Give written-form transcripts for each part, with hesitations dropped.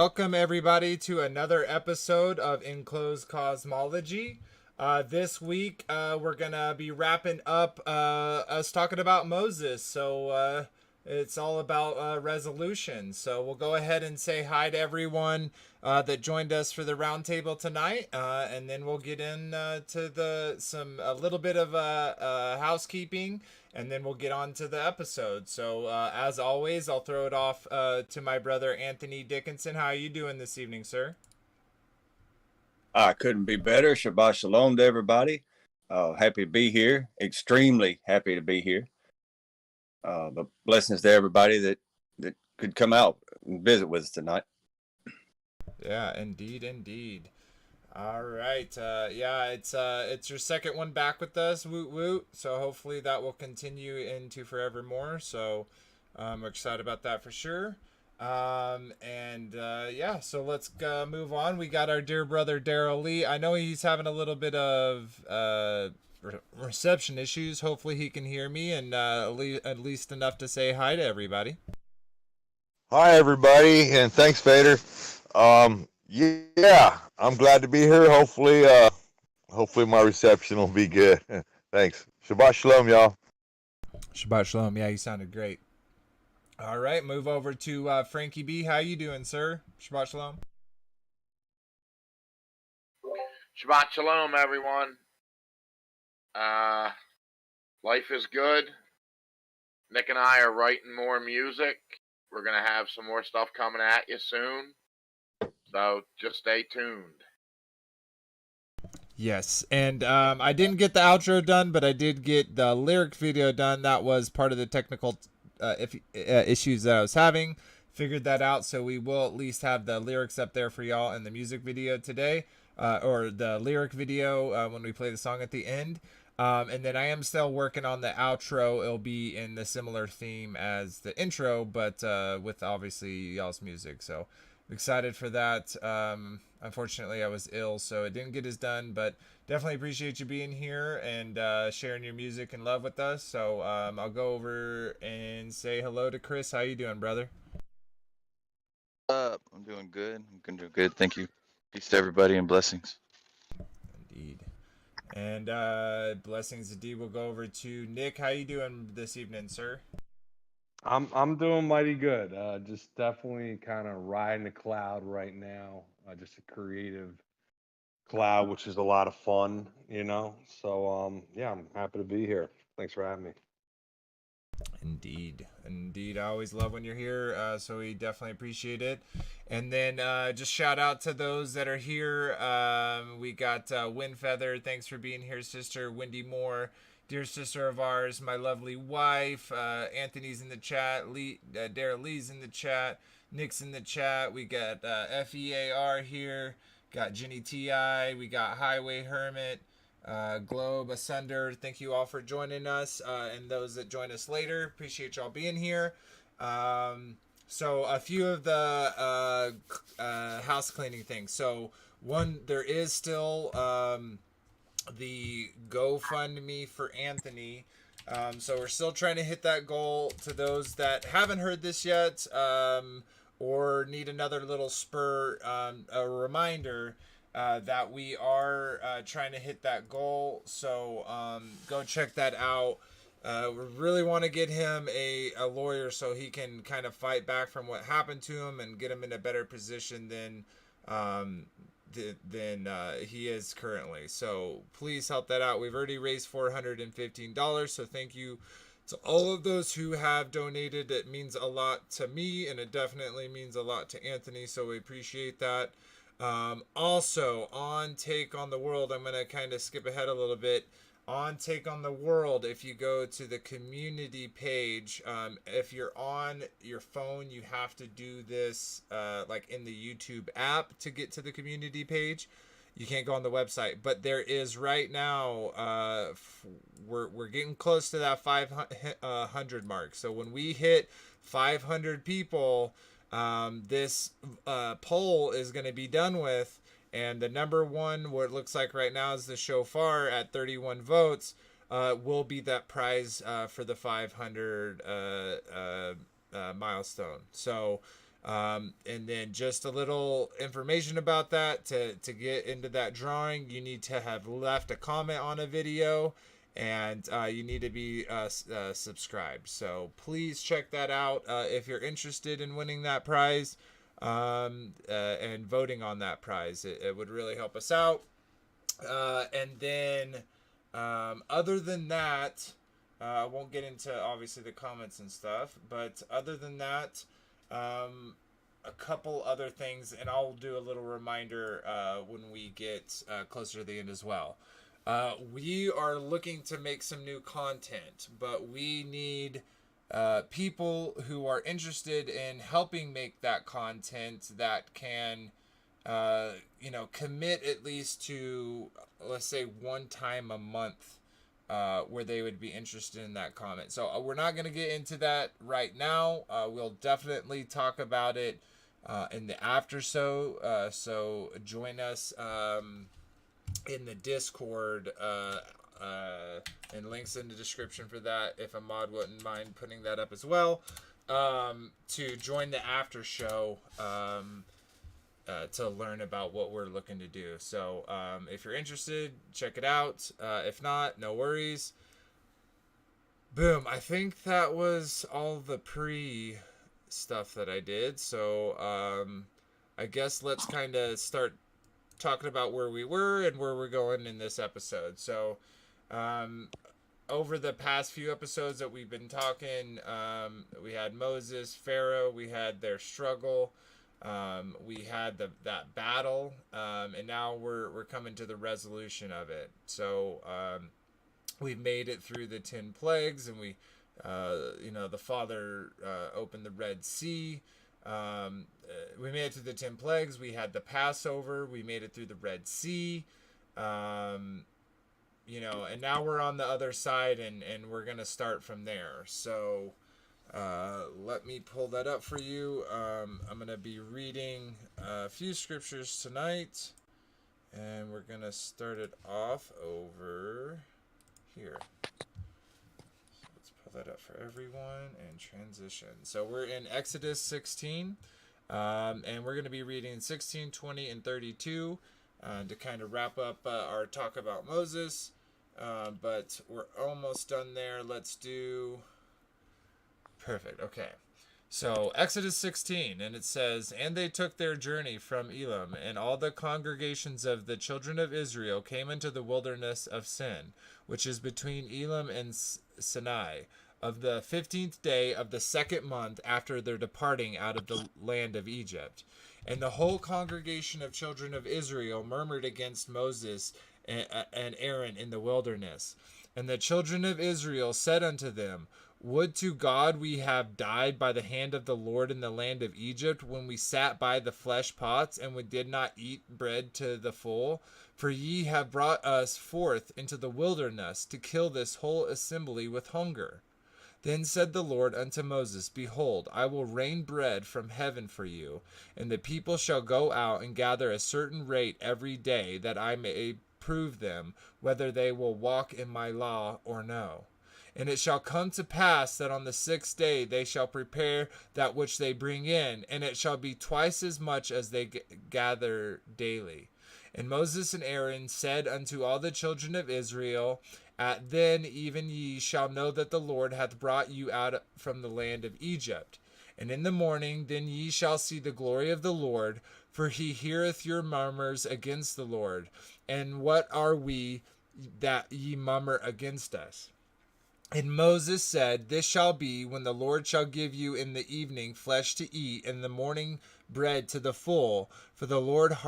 Welcome everybody to another episode of Enclosed Cosmology. This week we're gonna be wrapping up us talking about Moses. So it's all about resolution. So we'll go ahead and say hi to everyone that joined us for the roundtable tonight, and then we'll get in to a little bit of housekeeping, and then we'll get on to the episode. So as always, I'll throw it off to my brother Anthony Dickinson. How are you doing this evening, sir? I couldn't be better. Shabbat shalom to everybody. Happy to be here. Extremely happy to be here. But blessings to everybody that could come out and visit with us tonight. Yeah, indeed. All right. Yeah, it's your second one back with us. Woot woot. So hopefully that will continue into forevermore. So we're excited about that for sure. Yeah, so let's move on. We got our dear brother Daryl Lee. I know he's having a little bit of reception issues. Hopefully he can hear me and at least enough to say hi to everybody. Hi, everybody, and thanks, Vader. Yeah, I'm glad to be here. Hopefully my reception will be good. Thanks. Shabbat shalom, y'all. Shabbat shalom. Yeah, you sounded great. All right, move over to Frankie B. How you doing, sir? Shabbat shalom. Shabbat shalom, everyone. Life is good. Nick and I are writing more music. We're going to have some more stuff coming at you soon. So just stay tuned. Yes, and I didn't get the outro done, but I did get the lyric video done. That was part of the technical issues that I was having. Figured that out, so we will at least have the lyrics up there for y'all in the music video today, or the lyric video when we play the song at the end. And then I am still working on the outro. It'll be in the similar theme as the intro, but with obviously y'all's music. So excited for that. Unfortunately, I was ill, so it didn't get as done, but definitely appreciate you being here and sharing your music and love with us. So I'll go over and say hello to Chris. How you doing, brother? I'm doing good. I'm doing good. Thank you. Peace to everybody and blessings. Indeed. And blessings indeed. We'll go over to Nick. How you doing this evening, sir? I'm doing mighty good. Just definitely kind of riding the cloud right now. Just a creative cloud, which is a lot of fun, you know. So yeah, I'm happy to be here. Thanks for having me. Indeed. I always love when you're here, so we definitely appreciate it. And then just shout out to those that are here. We got Windfeather. Thanks for being here, sister. Wendy Moore, dear sister of ours, my lovely wife. Anthony's in the chat. Dara Lee's in the chat. Nick's in the chat. We got FEAR here. Got Jenny T.I. We got Highway Hermit. Globe Asunder, thank you all for joining us, and those that join us later, appreciate y'all being here. So a few of the house cleaning things. So one, there is still the GoFundMe for Anthony. So we're still trying to hit that goal. To those that haven't heard this yet, or need another little spur, a reminder that we are trying to hit that goal. So go check that out. We really want to get him a lawyer so he can kind of fight back from what happened to him and get him in a better position than he is currently. So please help that out. We've already raised $415. So thank you to all of those who have donated. It means a lot to me, and it definitely means a lot to Anthony. So we appreciate that. Also, on Take on the World, I'm going to kind of skip ahead a little bit. On Take on the World, if you go to the community page, if you're on your phone, you have to do this like in the YouTube app to get to the community page. You can't go on the website, but there is right now, we're getting close to that 500 mark. So when we hit 500 people, this poll is going to be done with, and the number one, what it looks like right now is the shofar at 31 votes, will be that prize for the 500 milestone. So And then just a little information about that. To get into that drawing, you need to have left a comment on a video, and you need to be subscribed. So please check that out if you're interested in winning that prize and voting on that prize. It would really help us out. And then other than that, I won't get into obviously the comments and stuff, but other than that, a couple other things, and I'll do a little reminder when we get closer to the end as well. We are looking to make some new content, but we need people who are interested in helping make that content that can commit at least to, let's say, one time a month where they would be interested in that comment. So we're not going to get into that right now. We'll definitely talk about it in the after show. So join us in the Discord, and links in the description for that, if a mod wouldn't mind putting that up as well, to join the after show to learn about what we're looking to do. So if you're interested, check it out. If not, no worries. Boom. I think that was all the pre stuff that I did. So I guess let's kind of start talking about where we were and where we're going in this episode. So over the past few episodes that we've been talking, we had Moses, Pharaoh, we had their struggle, we had that battle, and now we're coming to the resolution of it. So we made it through the 10 plagues, and we the Father opened the Red Sea. We made it through the 10 plagues. We had the Passover. We made it through the Red Sea. And now we're on the other side, and we're going to start from there. So let me pull that up for you. I'm going to be reading a few scriptures tonight, and we're going to start it off over here. That up for everyone and transition. So we're in Exodus 16, and we're going to be reading 16, 20, and 32 to kind of wrap up our talk about Moses. But we're almost done there. Let's do perfect. Okay. So Exodus 16, and it says, "And they took their journey from Elim, and all the congregations of the children of Israel came into the wilderness of Sin, which is between Elim and Sinai, of the 15th day of the second month after their departing out of the land of Egypt. And the whole congregation of children of Israel murmured against Moses and Aaron in the wilderness. And the children of Israel said unto them, Would to God we have died by the hand of the Lord in the land of Egypt, when we sat by the flesh pots, and we did not eat bread to the full. For ye have brought us forth into the wilderness to kill this whole assembly with hunger. Then said the Lord unto Moses, Behold, I will rain bread from heaven for you, and the people shall go out and gather a certain rate every day, that I may prove them, whether they will walk in my law or no. And it shall come to pass that on the 6th day they shall prepare that which they bring in, and it shall be twice as much as they gather daily. And Moses and Aaron said unto all the children of Israel, At then even ye shall know that the Lord hath brought you out from the land of Egypt. And in the morning then ye shall see the glory of the Lord, for he heareth your murmurs against the Lord. And what are we that ye murmur against us? And Moses said, This shall be when the Lord shall give you in the evening flesh to eat, and in the morning bread to the full. For the Lord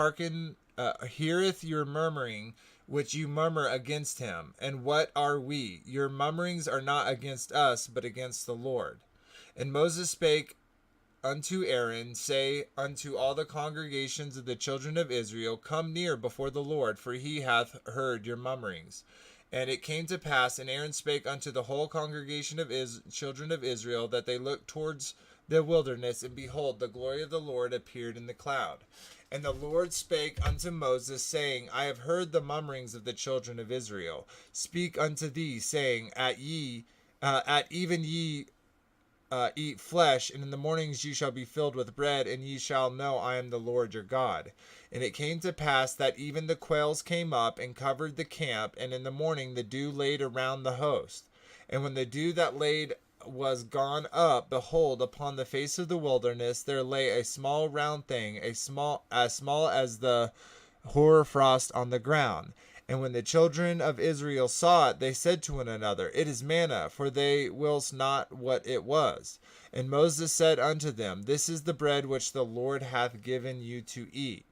heareth your murmuring, which you murmur against him. And what are we? Your murmurings are not against us, but against the Lord. And Moses spake unto Aaron, say unto all the congregations of the children of Israel, Come near before the Lord, for he hath heard your murmurings. And it came to pass, and Aaron spake unto the whole congregation of children of Israel, that they looked towards the wilderness, and behold, the glory of the Lord appeared in the cloud. And the Lord spake unto Moses, saying, I have heard the murmurings of the children of Israel. Speak unto thee, saying, At even ye eat flesh, and in the mornings ye shall be filled with bread, and ye shall know I am the Lord your God. And it came to pass that even the quails came up and covered the camp, and in the morning the dew laid around the host. And when the dew that laid was gone up, behold, upon the face of the wilderness there lay a small round thing, as small as the hoarfrost on the ground. And when the children of Israel saw it, they said to one another, It is manna, for they wist not what it was. And Moses said unto them, This is the bread which the Lord hath given you to eat.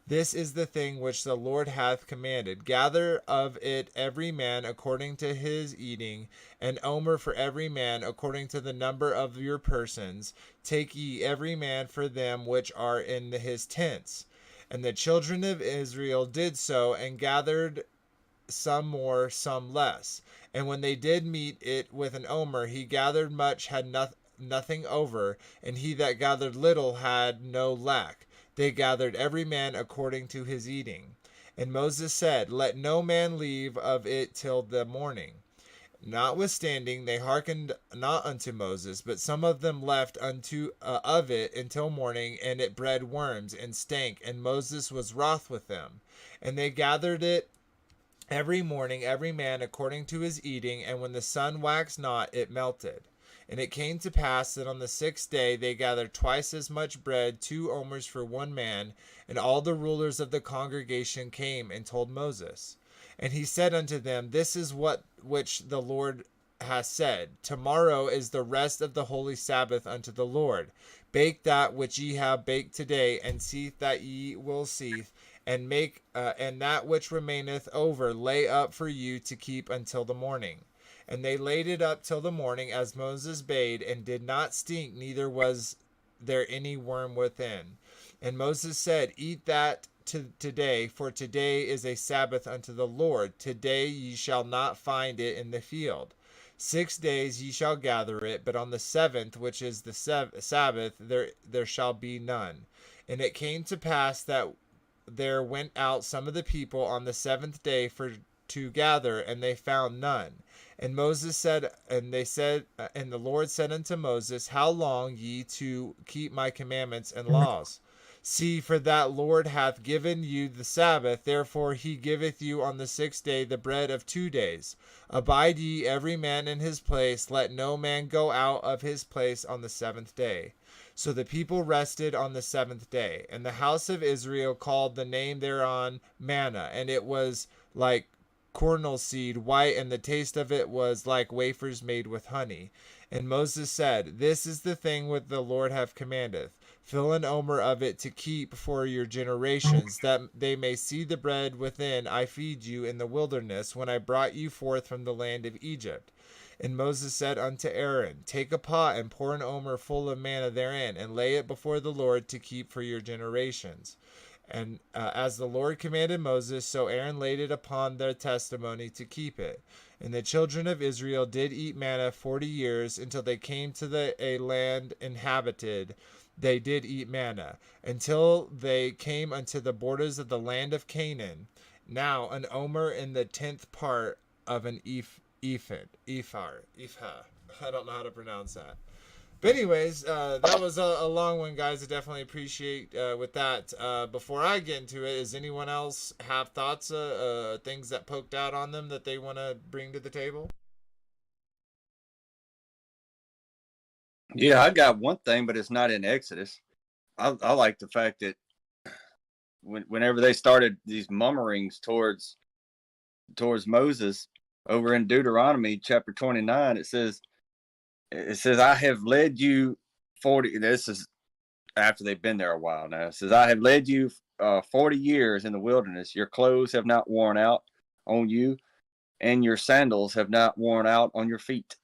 This is the thing which the Lord hath commanded. Gather of it every man according to his eating, an omer for every man according to the number of your persons. Take ye every man for them which are in his tents. And the children of Israel did so, and gathered some more, some less. And when they did meet it with an omer, he gathered much, had nothing over, and he that gathered little had no lack. They gathered every man according to his eating. And Moses said, Let no man leave of it till the morning. Notwithstanding, they hearkened not unto Moses, but some of them left of it until morning, and it bred worms, and stank, and Moses was wroth with them. And they gathered it every morning, every man according to his eating, and when the sun waxed not, it melted. And it came to pass that on the 6th day they gathered twice as much bread, 2 omers for one man, and all the rulers of the congregation came and told Moses. And he said unto them, This is what which the Lord hath said. Tomorrow is the rest of the holy Sabbath unto the Lord. Bake that which ye have baked today, and seethe that ye will seethe, and make and that which remaineth over lay up for you to keep until the morning. And they laid it up till the morning, as Moses bade, and did not stink, neither was there any worm within. And Moses said, Eat that today, for today is a Sabbath unto the Lord. Today ye shall not find it in the field. 6 days ye shall gather it, but on the 7th, which is the Sabbath, there shall be none. And it came to pass that there went out some of the people on the 7th day to gather, and they found none. And Moses said, and the Lord said unto Moses, How long ye to keep my commandments and laws? See, for that Lord hath given you the Sabbath, therefore he giveth you on the 6th day the bread of 2 days. Abide ye every man in his place, let no man go out of his place on the 7th day. So the people rested on the 7th day, and the house of Israel called the name thereon manna, and it was like cornel seed, white, and the taste of it was like wafers made with honey. And Moses said, This is the thing which the Lord hath commanded. Fill an omer of it to keep for your generations, that they may see the bread within I feed you in the wilderness, when I brought you forth from the land of Egypt. And Moses said unto Aaron, Take a pot, and pour an omer full of manna therein, and lay it before the Lord to keep for your generations. And as the Lord commanded Moses, so Aaron laid it upon their testimony to keep it. And the children of Israel did eat manna 40 years, until they came to a land inhabited. They did eat manna, until they came unto the borders of the land of Canaan. Now an omer in the 10th part of an ephah. I don't know how to pronounce that. But anyways, that was a long one, guys. I definitely appreciate with that. Before I get into it, does anyone else have thoughts, things that poked out on them that they want to bring to the table? Yeah, I got one thing, but it's not in Exodus. I like the fact that whenever they started these murmurings towards Moses over in Deuteronomy chapter 29, it says, I have led you 40. This is after they've been there a while now. It says, I have led you 40 years in the wilderness. Your clothes have not worn out on you, and your sandals have not worn out on your feet.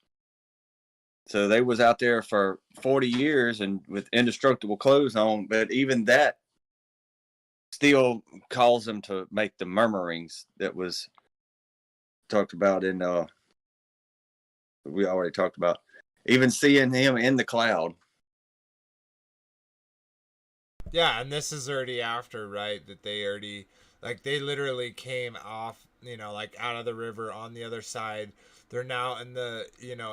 So they was out there for 40 years and with indestructible clothes on, but even that still caused them to make the murmurings that was talked about in we already talked about. Even seeing him in the cloud. Yeah, and this is already after, right? That they already, like, they literally came off like out of the river on the other side. They're now in the,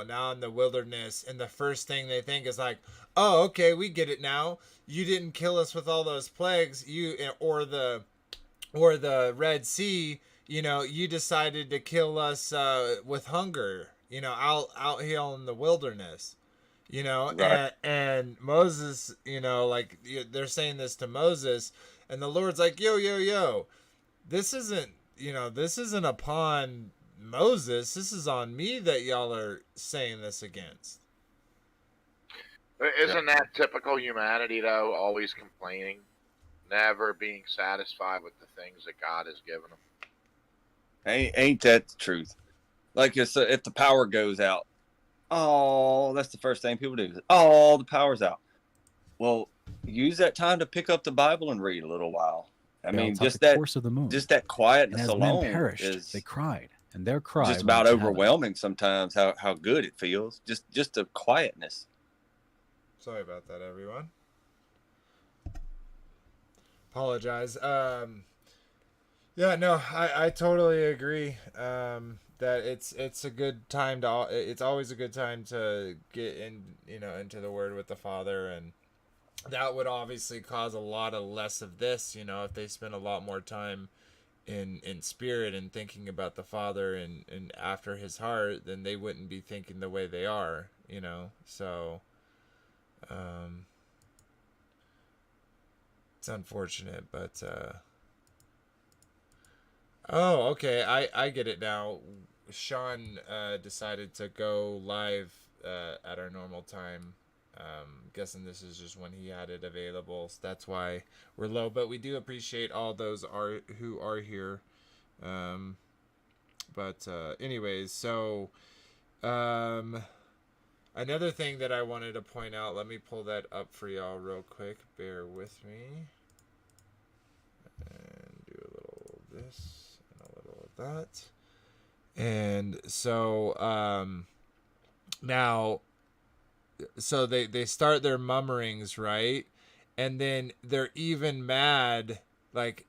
now in the wilderness, and the first thing they think is like, oh, okay, we get it now. You didn't kill us with all those plagues, or the Red Sea. You decided to kill us with hunger. Out here in the wilderness. Right. And Moses, like they're saying this to Moses, and the Lord's like, yo, yo, yo, this isn't, this isn't upon Moses. This is on me that y'all are saying this against. Isn't that typical humanity, though? Always complaining, never being satisfied with the things that God has given them. Ain't that the truth? Like if the power goes out, oh, that's the first thing people do. Oh, the power's out. Well, use that time to pick up the Bible and read a little while. I mean, just that course of the moon. just that And quietness as men alone perished, is they cried, and their cry just went about to heaven. overwhelming sometimes. How good it feels. Just the quietness. Sorry about that, everyone. Apologize. Yeah, no, I totally agree. That it's a good time to, it's always a good time to get in, into the Word with the Father, and that would obviously cause a lot of less of this, if they spend a lot more time in spirit and thinking about the Father and after His heart, then they wouldn't be thinking the way they are, So, it's unfortunate, but oh, okay, I get it now. Sean decided to go live at our normal time. Guessing this is just when he had it available, so that's why we're low. But we do appreciate all those who are here. But anyways, so another thing that I wanted to point out. Let me pull that up for y'all real quick. Bear with me. And do a little of this and a little of that. And so now, so they start their murmurings, right? And then they're even mad, like,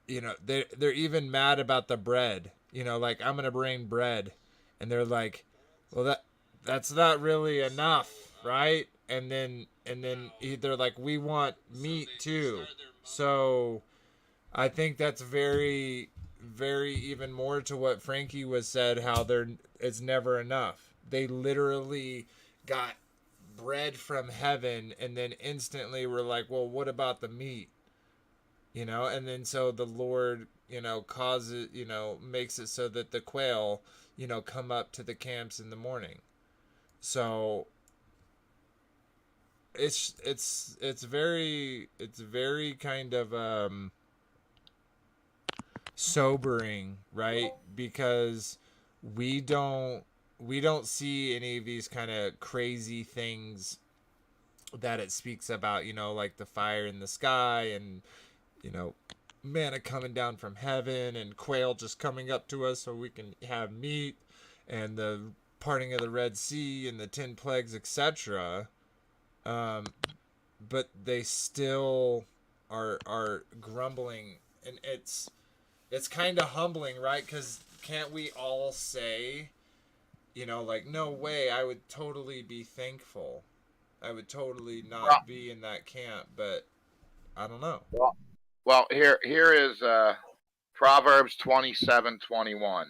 they're even mad about the bread. Like, I'm gonna bring bread, and they're like, well, that's not really enough, right? And then they're like, we want meat too. So I think that's very, very even more to what Frankie was said, how it's never enough. They literally got bread from heaven, and then instantly were like, well, what about the meat? And then so the Lord, causes, makes it so that the quail, come up to the camps in the morning. So it's very kind of sobering, right? Because we don't see any of these kind of crazy things that it speaks about, like the fire in the sky, and manna coming down from heaven, and quail just coming up to us so we can have meat, and the parting of the Red Sea and the 10 plagues, etc. But they still are grumbling, and it's kind of humbling, right? Because can't we all say, like, no way, I would totally be thankful. I would totally not be in that camp, but I don't know. Well, here is Proverbs 27:21.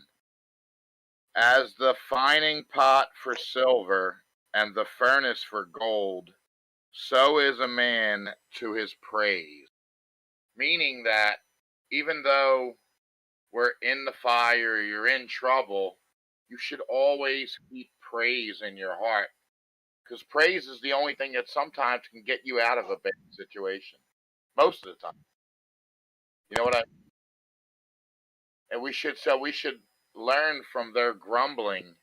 As the fining pot for silver and the furnace for gold, so is a man to his praise. Meaning that even though we're in the fire, you're in trouble, you should always keep praise in your heart. Because praise is the only thing that sometimes can get you out of a bad situation. Most of the time. You know what I mean? And we should learn from their grumbling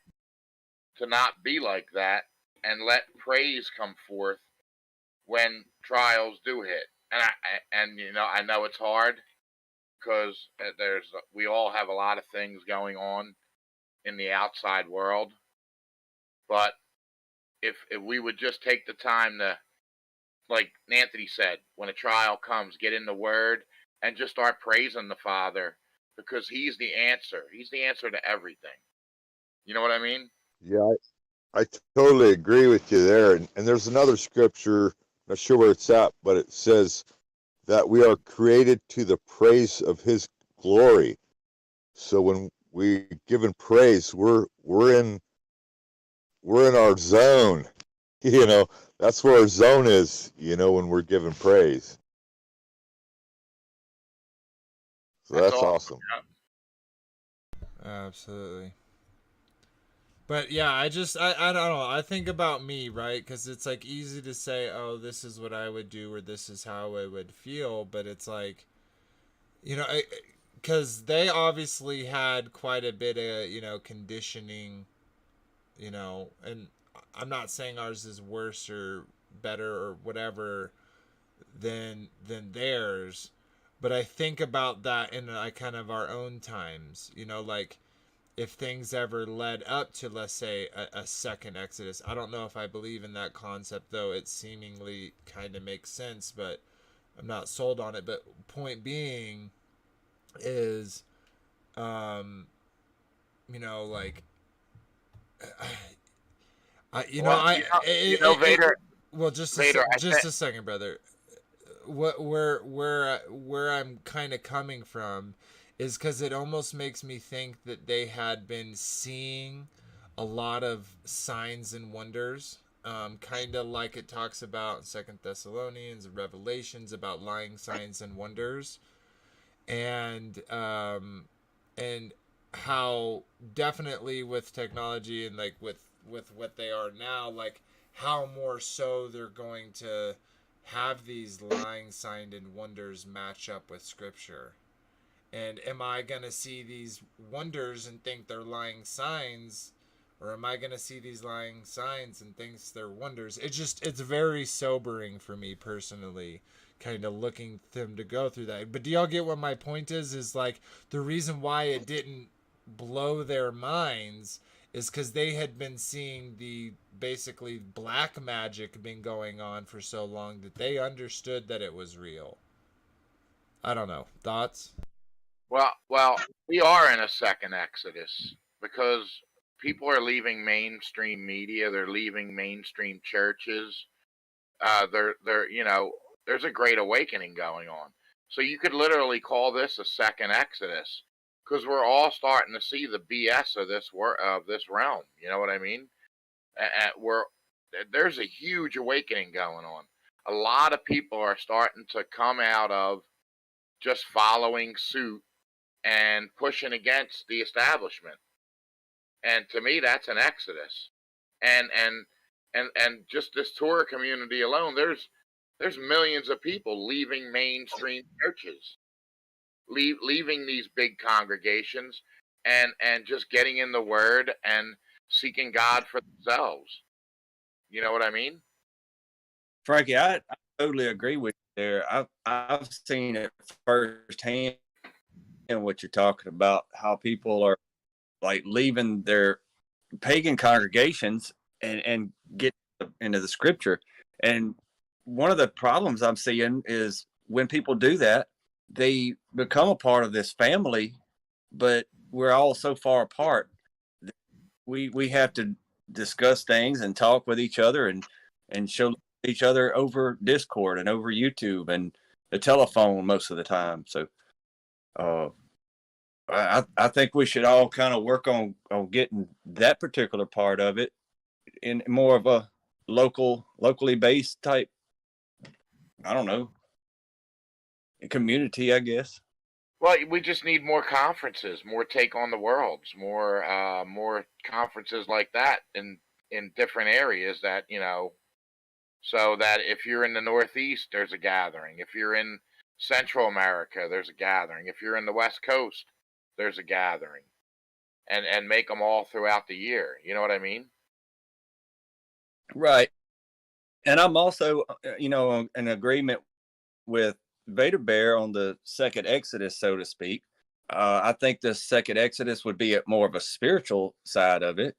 to not be like that and let praise come forth when trials do hit. And I know it's hard because we all have a lot of things going on in the outside world. But if we would just take the time to, like Anthony said, when a trial comes, get in the Word and just start praising the Father because he's the answer. He's the answer to everything. You know what I mean? Yeah, I totally agree with you there. And there's another scripture, not sure where it's at, but it says that we are created to the praise of his glory. So when we give him praise, we're in our zone. You know, that's where our zone is, you know, when we're giving praise. So That's that's all. awesome. Absolutely. But yeah, I don't know. I think about me, right? Because it's like easy to say, oh, this is what I would do or this is how I would feel. But it's like, you know, because they obviously had quite a bit of, you know, conditioning, you know, and I'm not saying ours is worse or better or whatever than theirs. But I think about that in like kind of our own times, you know, like if things ever led up to, let's say, a second Exodus. I don't know if I believe in that concept, though it seemingly kind of makes sense, but I'm not sold on it. But point being is, you know, like, Vader. well, just Vader, I just think. a second, brother. Where I'm kind of coming from is because it almost makes me think that they had been seeing a lot of signs and wonders, kind of like it talks about in Second Thessalonians and Revelations about lying signs and wonders, and and how definitely with technology and like with what they are now, like how more so they're going to have these lying signs and wonders match up with scripture. And am I going to see these wonders and think they're lying signs, or am I going to see these lying signs and think they're wonders? It's very sobering for me personally, kind of looking them to go through that. But do y'all get what my point is like the reason why it didn't blow their minds is because they had been seeing the basically black magic been going on for so long that they understood that it was real. I don't know. Thoughts? Well, we are in a second Exodus because people are leaving mainstream media. They're leaving mainstream churches. You know, there's a great awakening going on. So you could literally call this a second Exodus because we're all starting to see the BS of this realm. You know what I mean? There's a huge awakening going on. A lot of people are starting to come out of just following suit and pushing against the establishment. And to me, that's an exodus. And just this Torah community alone, there's millions of people leaving mainstream churches, leaving these big congregations, and just getting in the Word and seeking God for themselves. You know what I mean? Frankie, I totally agree with you there. I've seen it firsthand in what you're talking about, how people are like leaving their pagan congregations and get into the scripture. And one of the problems I'm seeing is when people do that, they become a part of this family, but we're all so far apart. We have to discuss things and talk with each other and show each other over Discord and over YouTube and the telephone most of the time. So uh, I think we should all kind of work on getting that particular part of it in more of a locally based type, I don't know, community, I guess. Well, we just need more conferences, more take on the worlds, more conferences like that in different areas that so that if you're in the Northeast, there's a gathering. If you're in Central America, there's a gathering. If you're in the West Coast, there's a gathering, and make them all throughout the year. You know what I mean? Right. And I'm also, in agreement with Vader Bear on the second Exodus, so to speak. I think the second Exodus would be more of a spiritual side of it.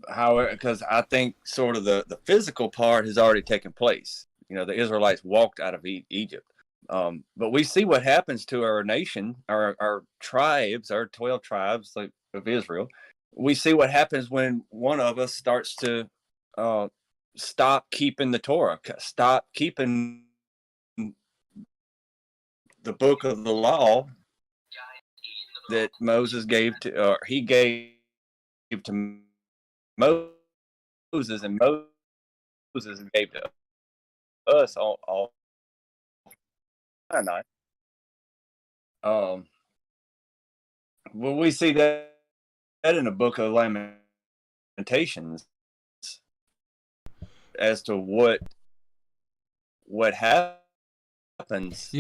However, because I think sort of the physical part has already taken place. You know, the Israelites walked out of Egypt. But we see what happens to our nation, our tribes, our 12 tribes like of Israel. We see what happens when one of us starts to stop keeping the Torah, stop keeping the book of the law that Moses gave to, or he gave to Moses, and Moses gave to us all Sinai. Well, we see that in the book of Lamentations as to what happens.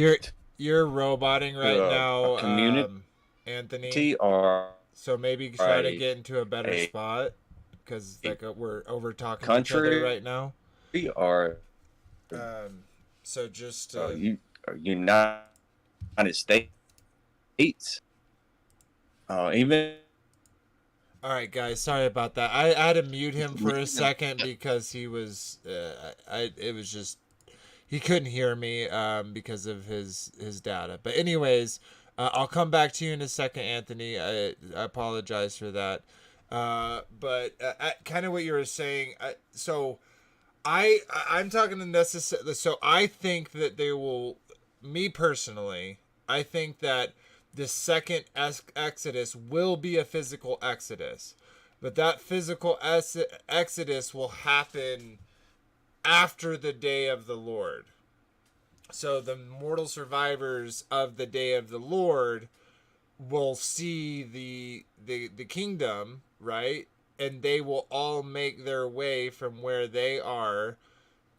You're roboting right now, a community Anthony. or So maybe try to get into a better spot, because like we're over talking each other right now. Or so just United States. Even. All right, guys. Sorry about that. I had to mute him for a second because he was. It was just he couldn't hear me because of his data. But anyways, I'll come back to you in a second, Anthony. I apologize for that. But kind of what you were saying. So I'm talking to necessarily. So I think that they will. Me personally, I think that the second Exodus will be a physical Exodus, but that physical Exodus will happen after the day of the Lord. So the mortal survivors of the day of the Lord will see the kingdom, right? And they will all make their way from where they are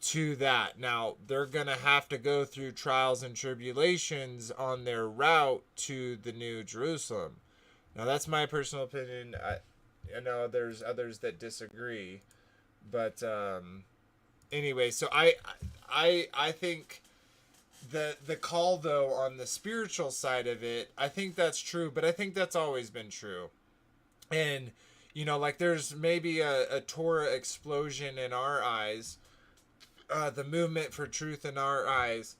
to that. Now, they're going to have to go through trials and tribulations on their route to the New Jerusalem. Now, that's my personal opinion. I know there's others that disagree. But anyway, so I think the call, though, on the spiritual side of it, I think that's true. But I think that's always been true. And, you know, like there's maybe a Torah explosion in our eyes, the movement for truth in our eyes,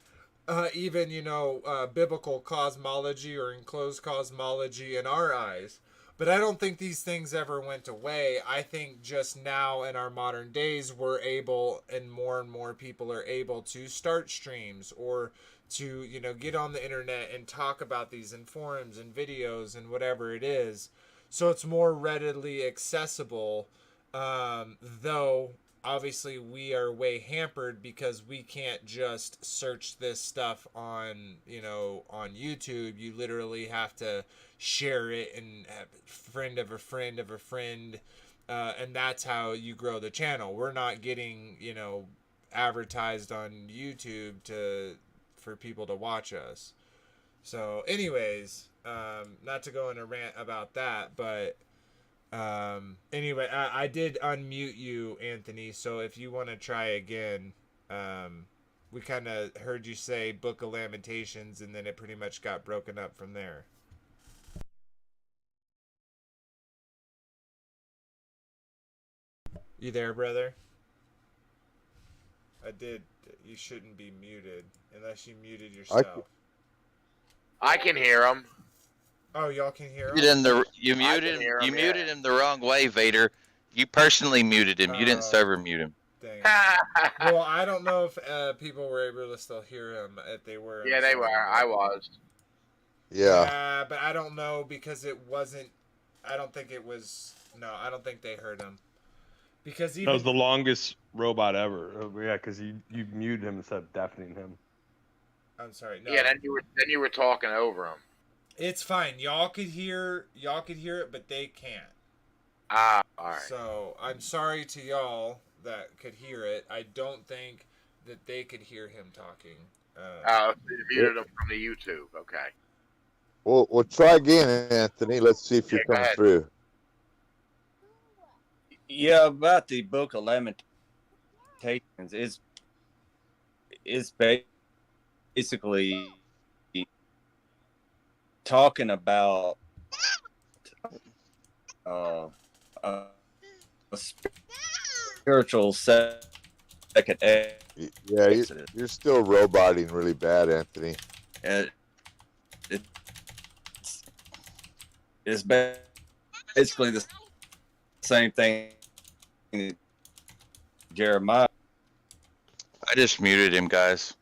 even, you know, biblical cosmology or enclosed cosmology in our eyes. But I don't think these things ever went away. I think just now in our modern days, we're able, and more people are able to start streams or to, you know, get on the internet and talk about these in forums and videos and whatever it is. So it's more readily accessible, though obviously we are way hampered because we can't just search this stuff on, you know, on YouTube. You literally have to share it and have a friend of a friend of a friend, and that's how you grow the channel. We're not getting, you know, advertised on YouTube for people to watch us. So anyways, not to go in a rant about that, but anyway, I did unmute you, Anthony, so if you want to try again, we kind of heard you say Book of Lamentations, and then it pretty much got broken up from there. You there, brother? I did. You shouldn't be muted unless you muted yourself. I can hear him. Oh, y'all can hear him? You muted him the wrong way, Vader. You personally muted him. You didn't server mute him. Dang. Well, I don't know if people were able to still hear him. If they were. Yeah, they were. I was. Yeah. But I don't know because it wasn't. I don't think it was. No, I don't think they heard him. Because even, that was the longest robot ever. Yeah, because you muted him instead of deafening him. I'm sorry. No. Yeah, then you were talking over him. It's fine. Y'all could hear it, but they can't. All right. So I'm sorry to y'all that could hear it. I don't think that they could hear him talking. You muted him from the YouTube. Okay. We'll try again, Anthony. Let's see if you come through. Yeah, about the Book of Lamentations is basically talking about a spiritual second Yeah, Yes, it is. you're still roboting really bad, Anthony. And it's basically the same thing that Jeremiah. I just muted him, guys.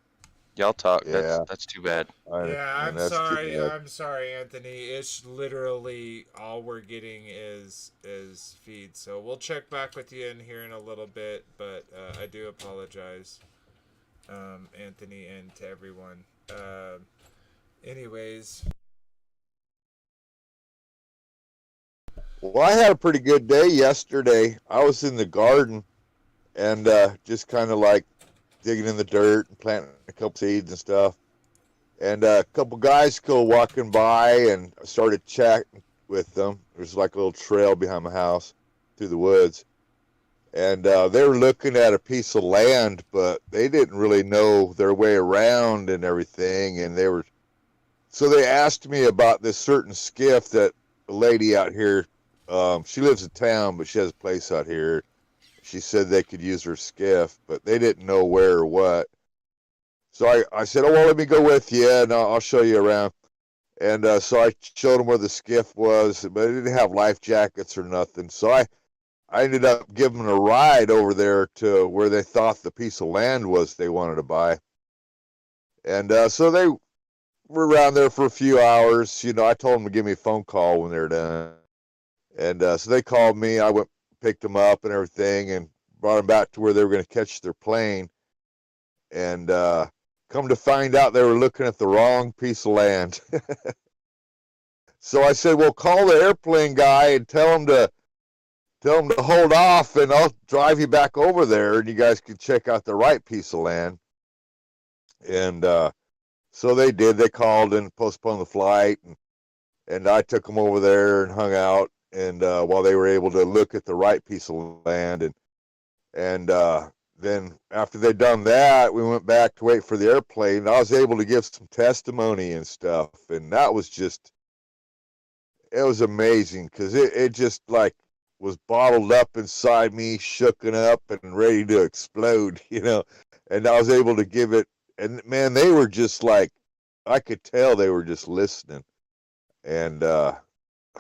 Y'all talk. Yeah, That's too bad. Yeah, and I'm that's too sorry. bad. I'm sorry, Anthony. It's literally all we're getting is feed. So we'll check back with you in here in a little bit, but I do apologize, Anthony, and to everyone. Anyways, Well, I had a pretty good day yesterday. I was in the garden and just kind of like digging in the dirt and planting a couple seeds and stuff. And a couple guys go walking by, and I started chatting with them. There's like a little trail behind my house through the woods. And they were looking at a piece of land, but they didn't really know their way around and everything. And so they asked me about this certain skiff that a lady out here, she lives in town, but she has a place out here. She said they could use her skiff, but they didn't know where or what. So I said, oh, well, let me go with you, and I'll show you around. And so I showed them where the skiff was, but it didn't have life jackets or nothing. So I ended up giving them a ride over there to where they thought the piece of land was they wanted to buy. And so they were around there for a few hours. You know, I told them to give me a phone call when they're done. And so they called me. I went, picked them up and everything, and brought them back to where they were going to catch their plane. And come to find out, they were looking at the wrong piece of land. So I said, well, call the airplane guy and tell him to hold off, and I'll drive you back over there, and you guys can check out the right piece of land. And so they did. They called and postponed the flight, and I took them over there and hung out, and while they were able to look at the right piece of land, and then after they'd done that, we went back to wait for the airplane. I was able to give some testimony and stuff, and that was it was amazing, because it just like was bottled up inside me, shooken up and ready to explode, you know. And I was able to give it, and man, they were just like, I could tell they were just listening and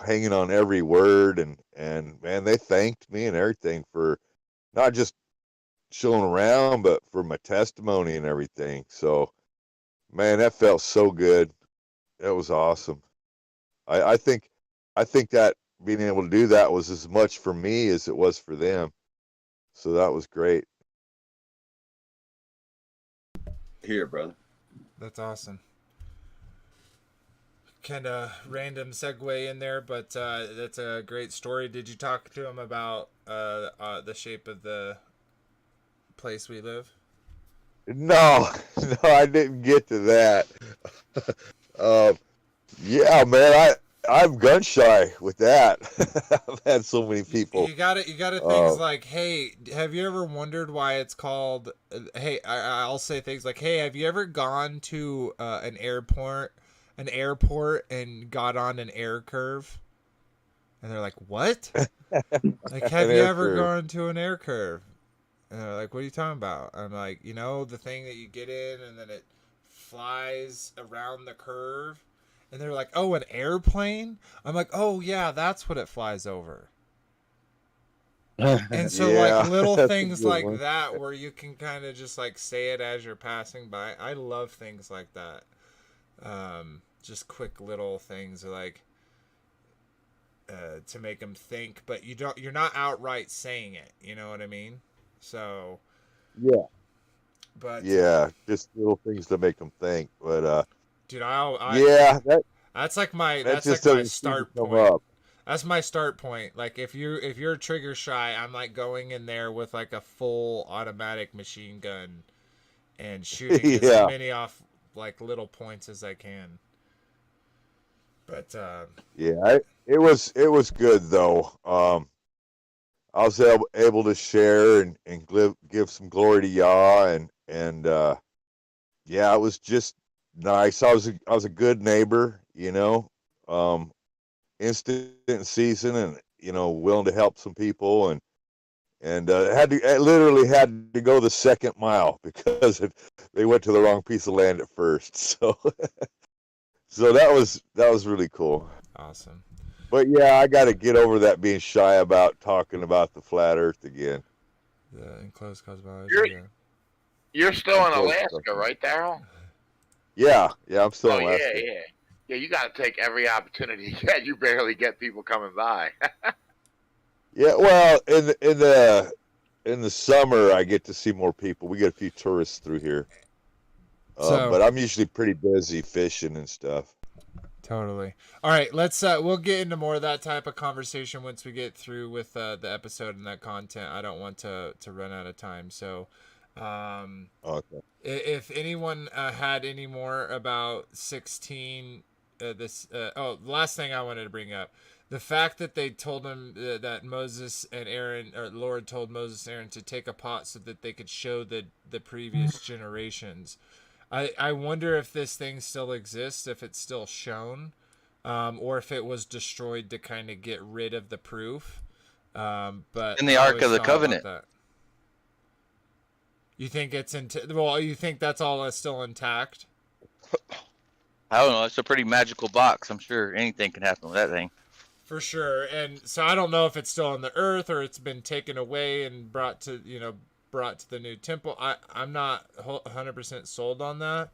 hanging on every word, and man, they thanked me and everything for not just showing around, but for my testimony and everything. So, man, that felt so good. That was awesome. I think that being able to do that was as much for me as it was for them. So that was great. Here, brother. that's awesome. Kind of random segue in there, but that's a great story. Did you talk to him about the shape of the place we live? No, no, I didn't get to that. Yeah, man, I'm gun shy with that. I've had so many people. You got things like, hey, have you ever wondered why it's called? Hey, I'll say things like, hey, have you ever gone to an airport and got on an air curve? And they're like, what? Like, have you ever gone to an air curve? And they're like, what are you talking about? I'm like, you know, the thing that you get in and then it flies around the curve. And they're like, oh, an airplane? I'm like, oh, yeah, that's what it flies over. And so, Yeah, like, little that's a things good like one. that where you can kind of just, like, say it as you're passing by. I love things like that. Just quick little things like to make them think, but you're not outright saying it. You know what I mean? So, Yeah, but yeah, just little things to make them think. But dude, yeah, that's like my that that's just like my doesn't seem to start come point. up. That's my start point. Like if you're trigger shy, I'm like going in there with like a full automatic machine gun and shooting as Yeah, many off like little points as I can. But yeah, it was good though. I was able to share and give some glory to Yah, and yeah, it was just nice. I was a good neighbor, you know, instant in season, and you know, willing to help some people, and I literally had to go the second mile because they went to the wrong piece of land at first. So, so that was really cool. Awesome. But yeah, I got to get over that being shy about talking about the flat Earth again. The enclosed cosmology. You're Yeah. you're still in Enclosed Alaska, cosmology. right, Daryl? Yeah, I'm still Oh in Alaska. yeah. You got to take every opportunity. Yeah, you barely get people coming by. Yeah, well, in the summer, I get to see more people. We get a few tourists through here, So but I'm usually pretty busy fishing and stuff. totally. All right, let's we'll get into more of that type of conversation once we get through with the episode and that content. I don't want to run out of time. So Okay. if anyone had any more about 16 the last thing I wanted to bring up, the fact that they told him that Moses and Aaron, or Lord told Moses and Aaron to take a pot so that they could show the previous generations. I wonder if this thing still exists, if it's still shown, or if it was destroyed to kind of get rid of the proof. But In the I Ark always of the thought about Covenant. that. You think it's well? You think that's all still intact? I don't know. It's a pretty magical box. I'm sure anything can happen with that thing. For sure. And so I don't know if it's still on the earth or it's been taken away and brought to the new temple. I'm not 100% sold on that,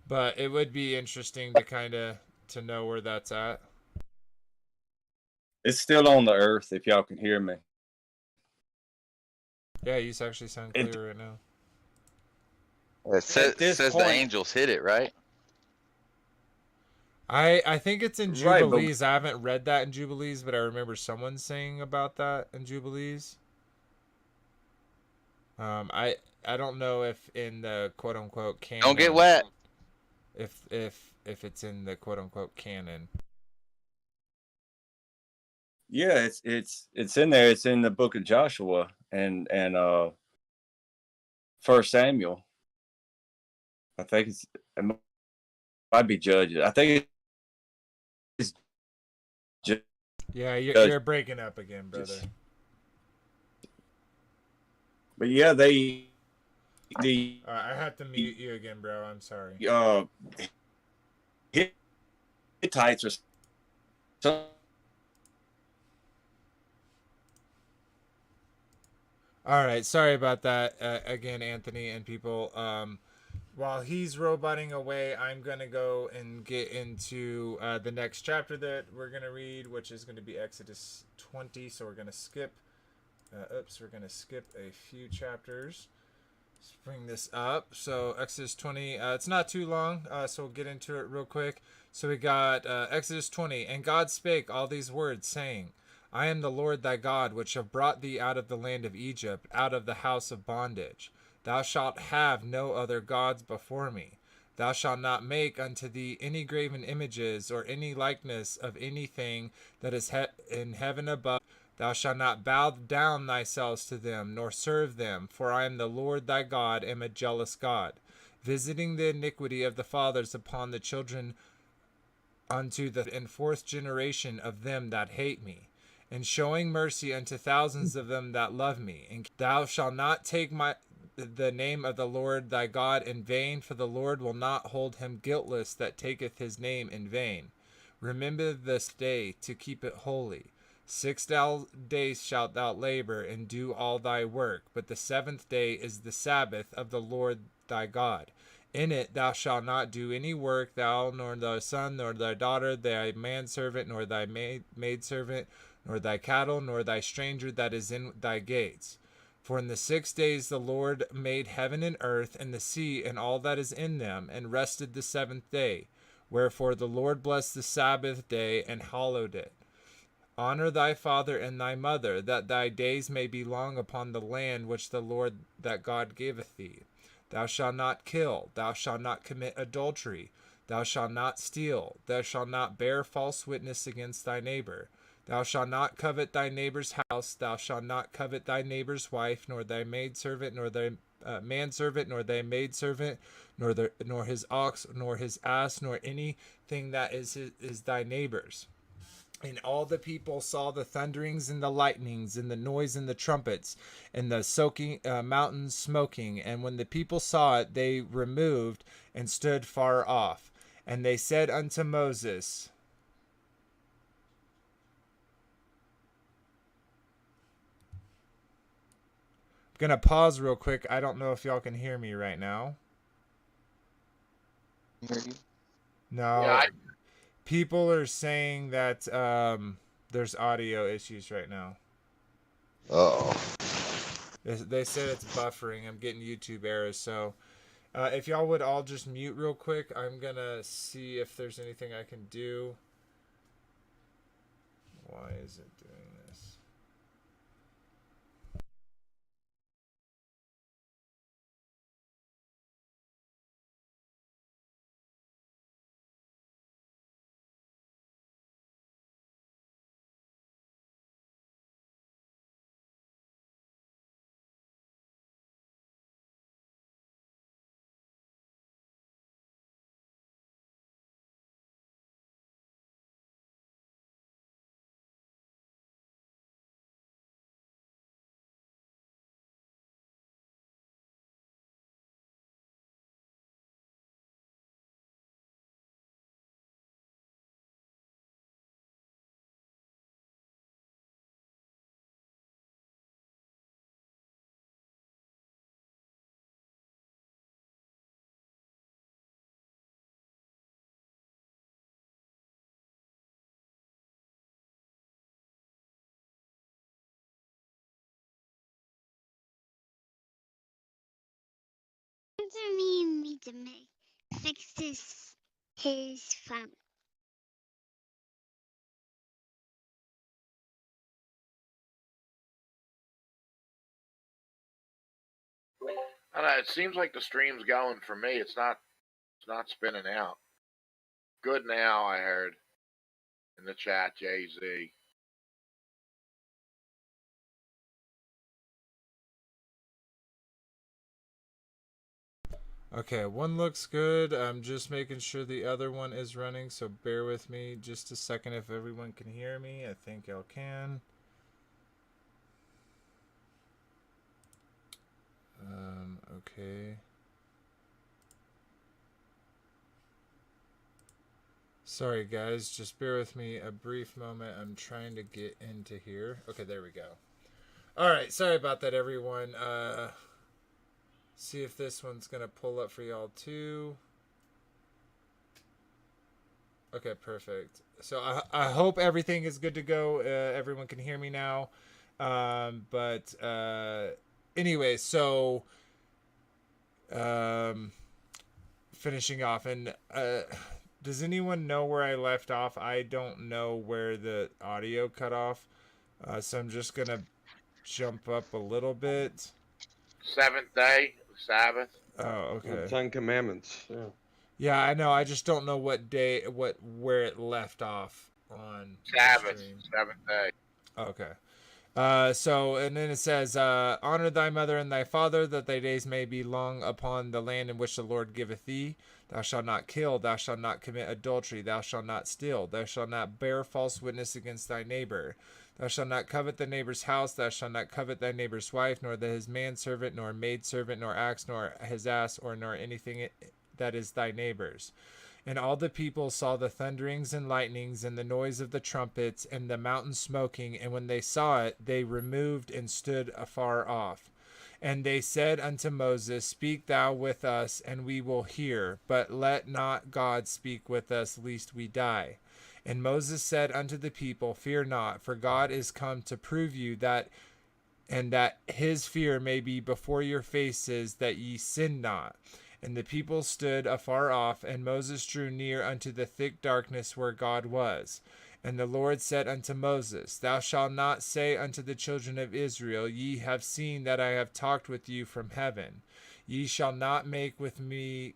but it would be interesting to kind of to know where that's at. It's still on the earth, if y'all can hear me. Yeah, you actually sound clear right now. It says the angels hit it, right? I think it's in Right, but- Jubilees. I haven't read that in Jubilees, but I remember someone saying about that in Jubilees. I don't know if in the quote unquote canon. Don't get wet. If it's in the quote unquote canon. Yeah, it's in there. It's in the book of Joshua and First Samuel. I think it might be Judges. I think it's Yeah, you're breaking up again, brother. But yeah, I I have to mute you again, bro. I'm sorry. Hittites are some. All right, sorry about that again, Anthony and people. While he's roboting away, I'm gonna go and get into the next chapter that we're gonna read, which is gonna be Exodus 20. So we're gonna skip. We're gonna skip a few chapters. Let's bring this up. So Exodus 20. It's not too long, so we'll get into it real quick. So we got Exodus 20, and God spake all these words, saying, I am the Lord thy God, which have brought thee out of the land of Egypt, out of the house of bondage. Thou shalt have no other gods before me. Thou shalt not make unto thee any graven images or any likeness of anything that is in heaven above. Thou shalt not bow down thyself to them, nor serve them, for I am the Lord thy God, am a jealous God, visiting the iniquity of the fathers upon the children unto the and fourth generation of them that hate me, and showing mercy unto thousands of them that love me. And thou shalt not take the name of the Lord thy God in vain, for the Lord will not hold him guiltless that taketh his name in vain. Remember this day to keep it holy. 6 days shalt thou labor and do all thy work, but the seventh day is the Sabbath of the Lord thy God. In it thou shalt not do any work, thou, nor thy son, nor thy daughter, thy manservant, nor thy maidservant, nor thy cattle, nor thy stranger that is in thy gates. For in the 6 days the Lord made heaven and earth, and the sea, and all that is in them, and rested the seventh day. Wherefore the Lord blessed the Sabbath day, and hallowed it. Honor thy father and thy mother, that thy days may be long upon the land which the Lord that God giveth thee. Thou shalt not kill, thou shalt not commit adultery, thou shalt not steal, thou shalt not bear false witness against thy neighbor. Thou shalt not covet thy neighbor's house, thou shalt not covet thy neighbor's wife, nor thy maidservant, nor thy manservant, nor thy maidservant, nor his ox, nor his ass, nor anything that is thy neighbor's. And all the people saw the thunderings and the lightnings and the noise and the trumpets and the soaking mountains smoking. And when the people saw it, they removed and stood far off. And they said unto Moses, I'm going to pause real quick. I don't know if y'all can hear me right now. No. Yeah, People are saying that there's audio issues right now. Uh-oh. They said it's buffering. I'm getting YouTube errors. So if y'all would all just mute real quick, I'm going to see if there's anything I can do. Why is it doing this? To me and me to me. Fix his phone. I don't know, it seems like the stream's going for me. It's not spinning out. Good now, I heard in the chat, Jay-Z. Okay, one looks good. I'm just making sure the other one is running, so bear with me just a second if everyone can hear me. I think y'all can. Okay. Sorry guys, just bear with me a brief moment. I'm trying to get into here. Okay, there we go. Alright, sorry about that everyone. See if this one's gonna pull up for y'all too. Okay, perfect. So I hope everything is good to go. Everyone can hear me now. Anyway, so finishing off, and does anyone know where I left off? I don't know where the audio cut off, so I'm just gonna jump up a little bit. Seventh day, Sabbath. Oh, okay. The Ten Commandments. Yeah. Yeah, I know. I just don't know what day, where it left off on Sabbath, the stream. seventh day. Okay. And then it says, honor thy mother and thy father, that thy days may be long upon the land in which the Lord giveth thee. Thou shalt not kill, thou shalt not commit adultery, thou shalt not steal, thou shalt not bear false witness against thy neighbor. Thou shalt not covet thy neighbor's house, thou shalt not covet thy neighbor's wife, nor his manservant, nor maidservant, nor ass, nor his ass, nor anything that is thy neighbor's. And all the people saw the thunderings and lightnings and the noise of the trumpets and the mountain smoking. And when they saw it, they removed and stood afar off. And they said unto Moses, Speak thou with us, and we will hear. But let not God speak with us, lest we die. And Moses said unto the people, Fear not, for God is come to prove you that his fear may be before your faces, that ye sin not. And the people stood afar off, and Moses drew near unto the thick darkness where God was. And the Lord said unto Moses, Thou shalt not say unto the children of Israel, Ye have seen that I have talked with you from heaven. Ye shall not make with me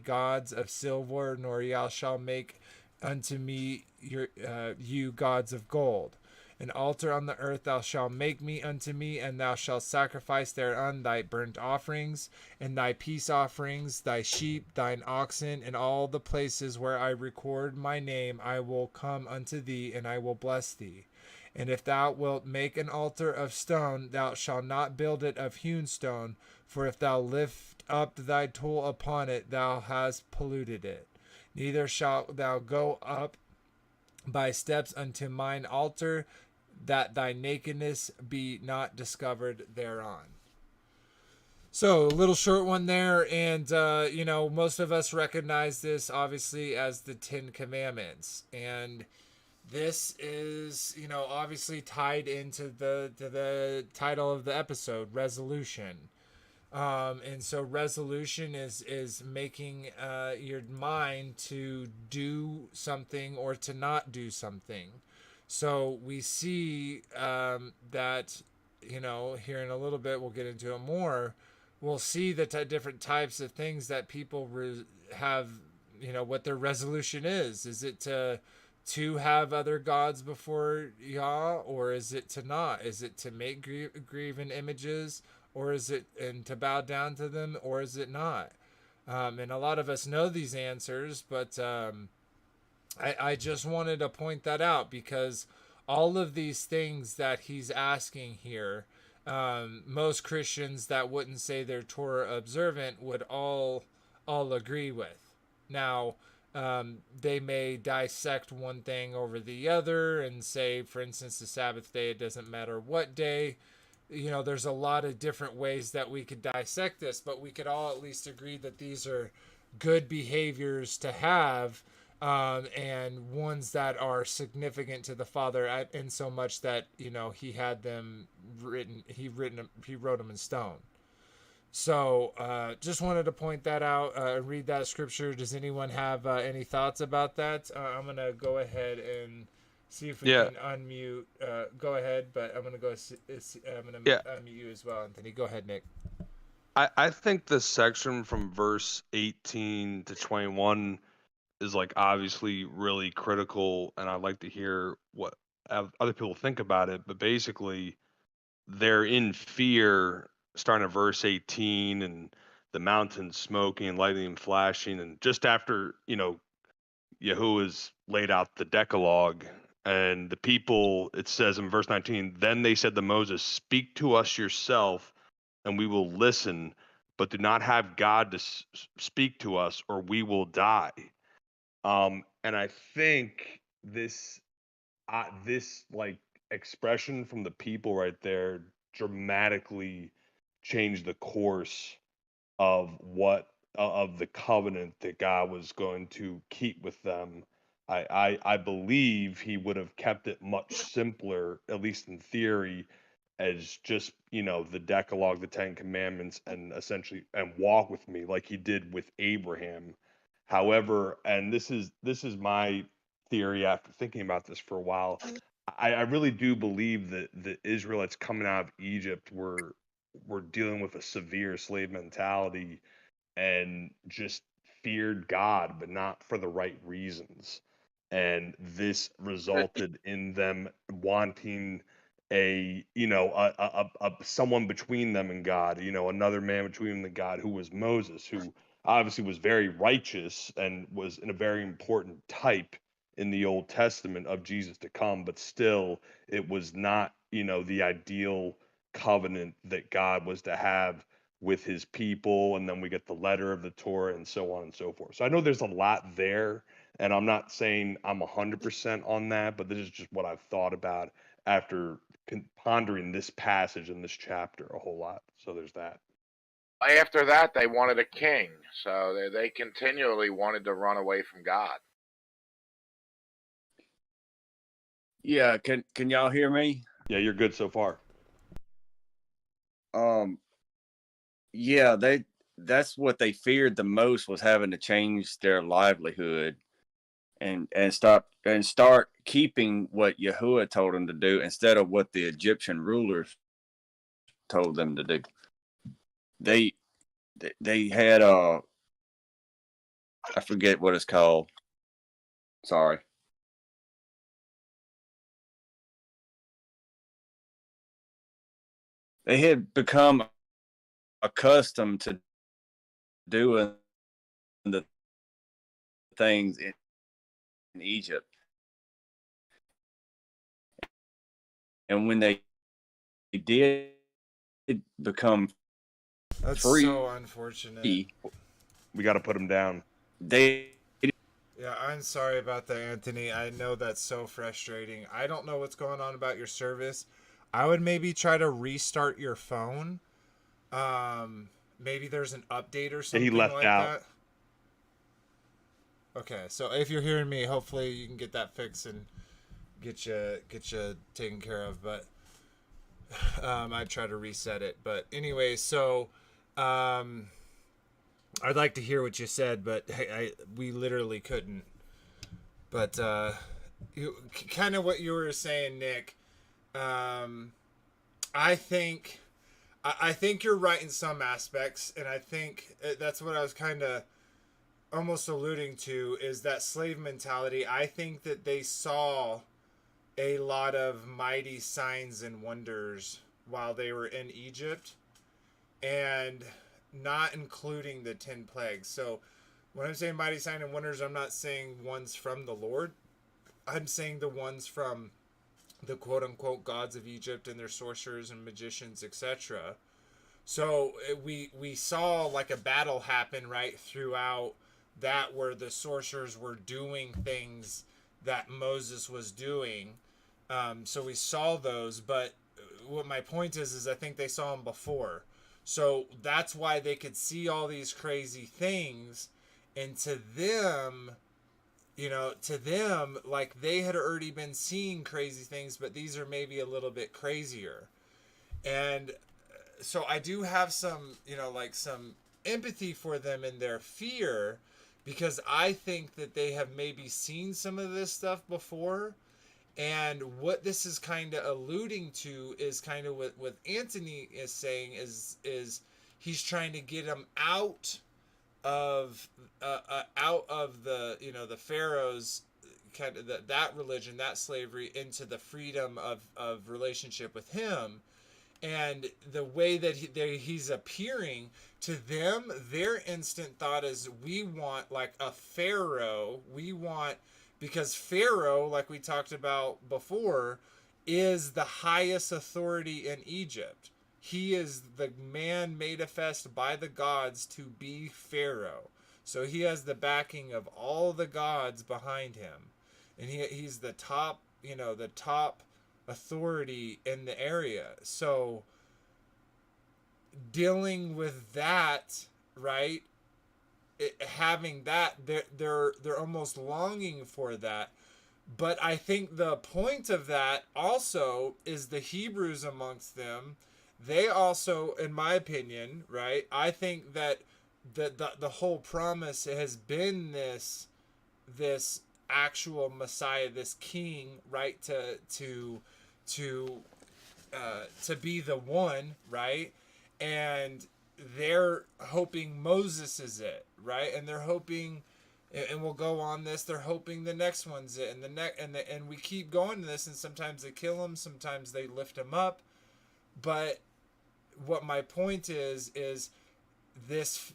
gods of silver, nor ye shall make unto me you gods of gold. An altar on the earth thou shalt make me unto me, and thou shalt sacrifice thereon thy burnt offerings, and thy peace offerings, thy sheep, thine oxen, and all the places where I record my name I will come unto thee, and I will bless thee. And if thou wilt make an altar of stone, thou shalt not build it of hewn stone, for if thou lift up thy tool upon it, thou hast polluted it. Neither shalt thou go up by steps unto mine altar, that thy nakedness be not discovered thereon. So, a little short one there, and most of us recognize this obviously as the Ten Commandments, and this is obviously tied into the title of the episode, resolution. And so resolution is making your mind to do something or to not do something. So we see that, here in a little bit, we'll get into it more. We'll see the different types of things that people have, what their resolution is. Is it to have other gods before Yah, or is it to not? Is it to make graven images, or is it and to bow down to them, or is it not? And a lot of us know these answers, but I just wanted to point that out, because all of these things that he's asking here, most Christians that wouldn't say they're Torah observant would all agree with. Now, they may dissect one thing over the other and say, for instance, the Sabbath day, it doesn't matter what day. There's a lot of different ways that we could dissect this, but we could all at least agree that these are good behaviors to have, and ones that are significant to the Father, in so much that he had them written. He wrote them in stone. So just wanted to point that out. Read that scripture. Does anyone have any thoughts about that? I'm gonna go ahead and see if we can unmute. Go ahead, but I'm gonna unmute you as well, Anthony. Go ahead, Nick. I think the section from verse 18 to 21 is obviously really critical, and I'd like to hear what other people think about it. But basically, they're in fear, starting at verse 18, and the mountains smoking and lightning and flashing, and just after Yahuwah's laid out the Decalogue, and the people, it says in verse 19, then they said to Moses, speak to us yourself, and we will listen, but do not have God to speak to us, or we will die. And I think this expression from the people right there dramatically changed the course of the covenant that God was going to keep with them. I believe he would have kept it much simpler, at least in theory, as just the Decalogue, the Ten Commandments, and essentially and walk with me like he did with Abraham. However, and this is my theory after thinking about this for a while, I really do believe that the Israelites coming out of Egypt were dealing with a severe slave mentality and just feared God, but not for the right reasons. And this resulted in them wanting a someone between them and God, another man between them and God, who was Moses, who obviously was very righteous and was in a very important type in the Old Testament of Jesus to come, but still it was not, the ideal covenant that God was to have with his people. And then we get the letter of the Torah and so on and so forth. So I know there's a lot there, and I'm not saying I'm 100% on that, but this is just what I've thought about after pondering this passage in this chapter a whole lot. So there's that. After that, they wanted a king, so they continually wanted to run away from God. Yeah, can y'all hear me? Yeah, you're good so far. Yeah, that's what they feared the most, was having to change their livelihood and start keeping what Yahuwah told them to do instead of what the Egyptian rulers told them to do. They had I forget what it's called. Sorry. They had become accustomed to doing the things in Egypt. And when they did become That's free, so unfortunate. We got to put them down. they Yeah, I'm sorry about that, Anthony. I know that's so frustrating. I don't know what's going on about your service. I would maybe try to restart your phone. Maybe there's an update or Yeah, something he left like out. that. Okay, so if you're hearing me, hopefully you can get that fixed and get you taken care of. But I'd try to reset it. But anyway, so um, I'd like to hear what you said, but we literally couldn't. But kind of what you were saying, Nick. Um, I think I think you're right in some aspects, and I think that's what I was kind of almost alluding to is that slave mentality. I think that they saw a lot of mighty signs and wonders while they were in Egypt, and not including the 10 plagues. So when I'm saying mighty signs and wonders, I'm not saying ones from the Lord. I'm saying the ones from the quote unquote gods of Egypt and their sorcerers and magicians, etc. So we saw like a battle happen right throughout that where the sorcerers were doing things that Moses was doing. So we saw those, but what my point is I think they saw them before. So that's why they could see all these crazy things, and to them, to them, like they had already been seeing crazy things, but these are maybe a little bit crazier. And so I do have some, like some empathy for them in their fear, because I think that they have maybe seen some of this stuff before. And what this is kind of alluding to is kind of what Anthony is saying is he's trying to get them out of the the Pharaoh's kind of that religion, that slavery, into the freedom of relationship with him. And the way that he's appearing to them, their instant thought is, we want like a Pharaoh. We want, because Pharaoh, like we talked about before, is the highest authority in Egypt. He is the man manifest by the gods to be Pharaoh. So he has the backing of all the gods behind him. And he's the top, the top authority in the area. So dealing with that, right? Having that, they're almost longing for that. But I think the point of that also is the Hebrews amongst them. They also, in my opinion, right? I think that the whole promise has been this actual Messiah, this King, right? To to be the one, right? And they're hoping Moses is it, right? And they're hoping, and we'll go on this. They're hoping the next one's it, and the next, and we keep going to this. And sometimes they kill him, sometimes they lift him up. But what my point is this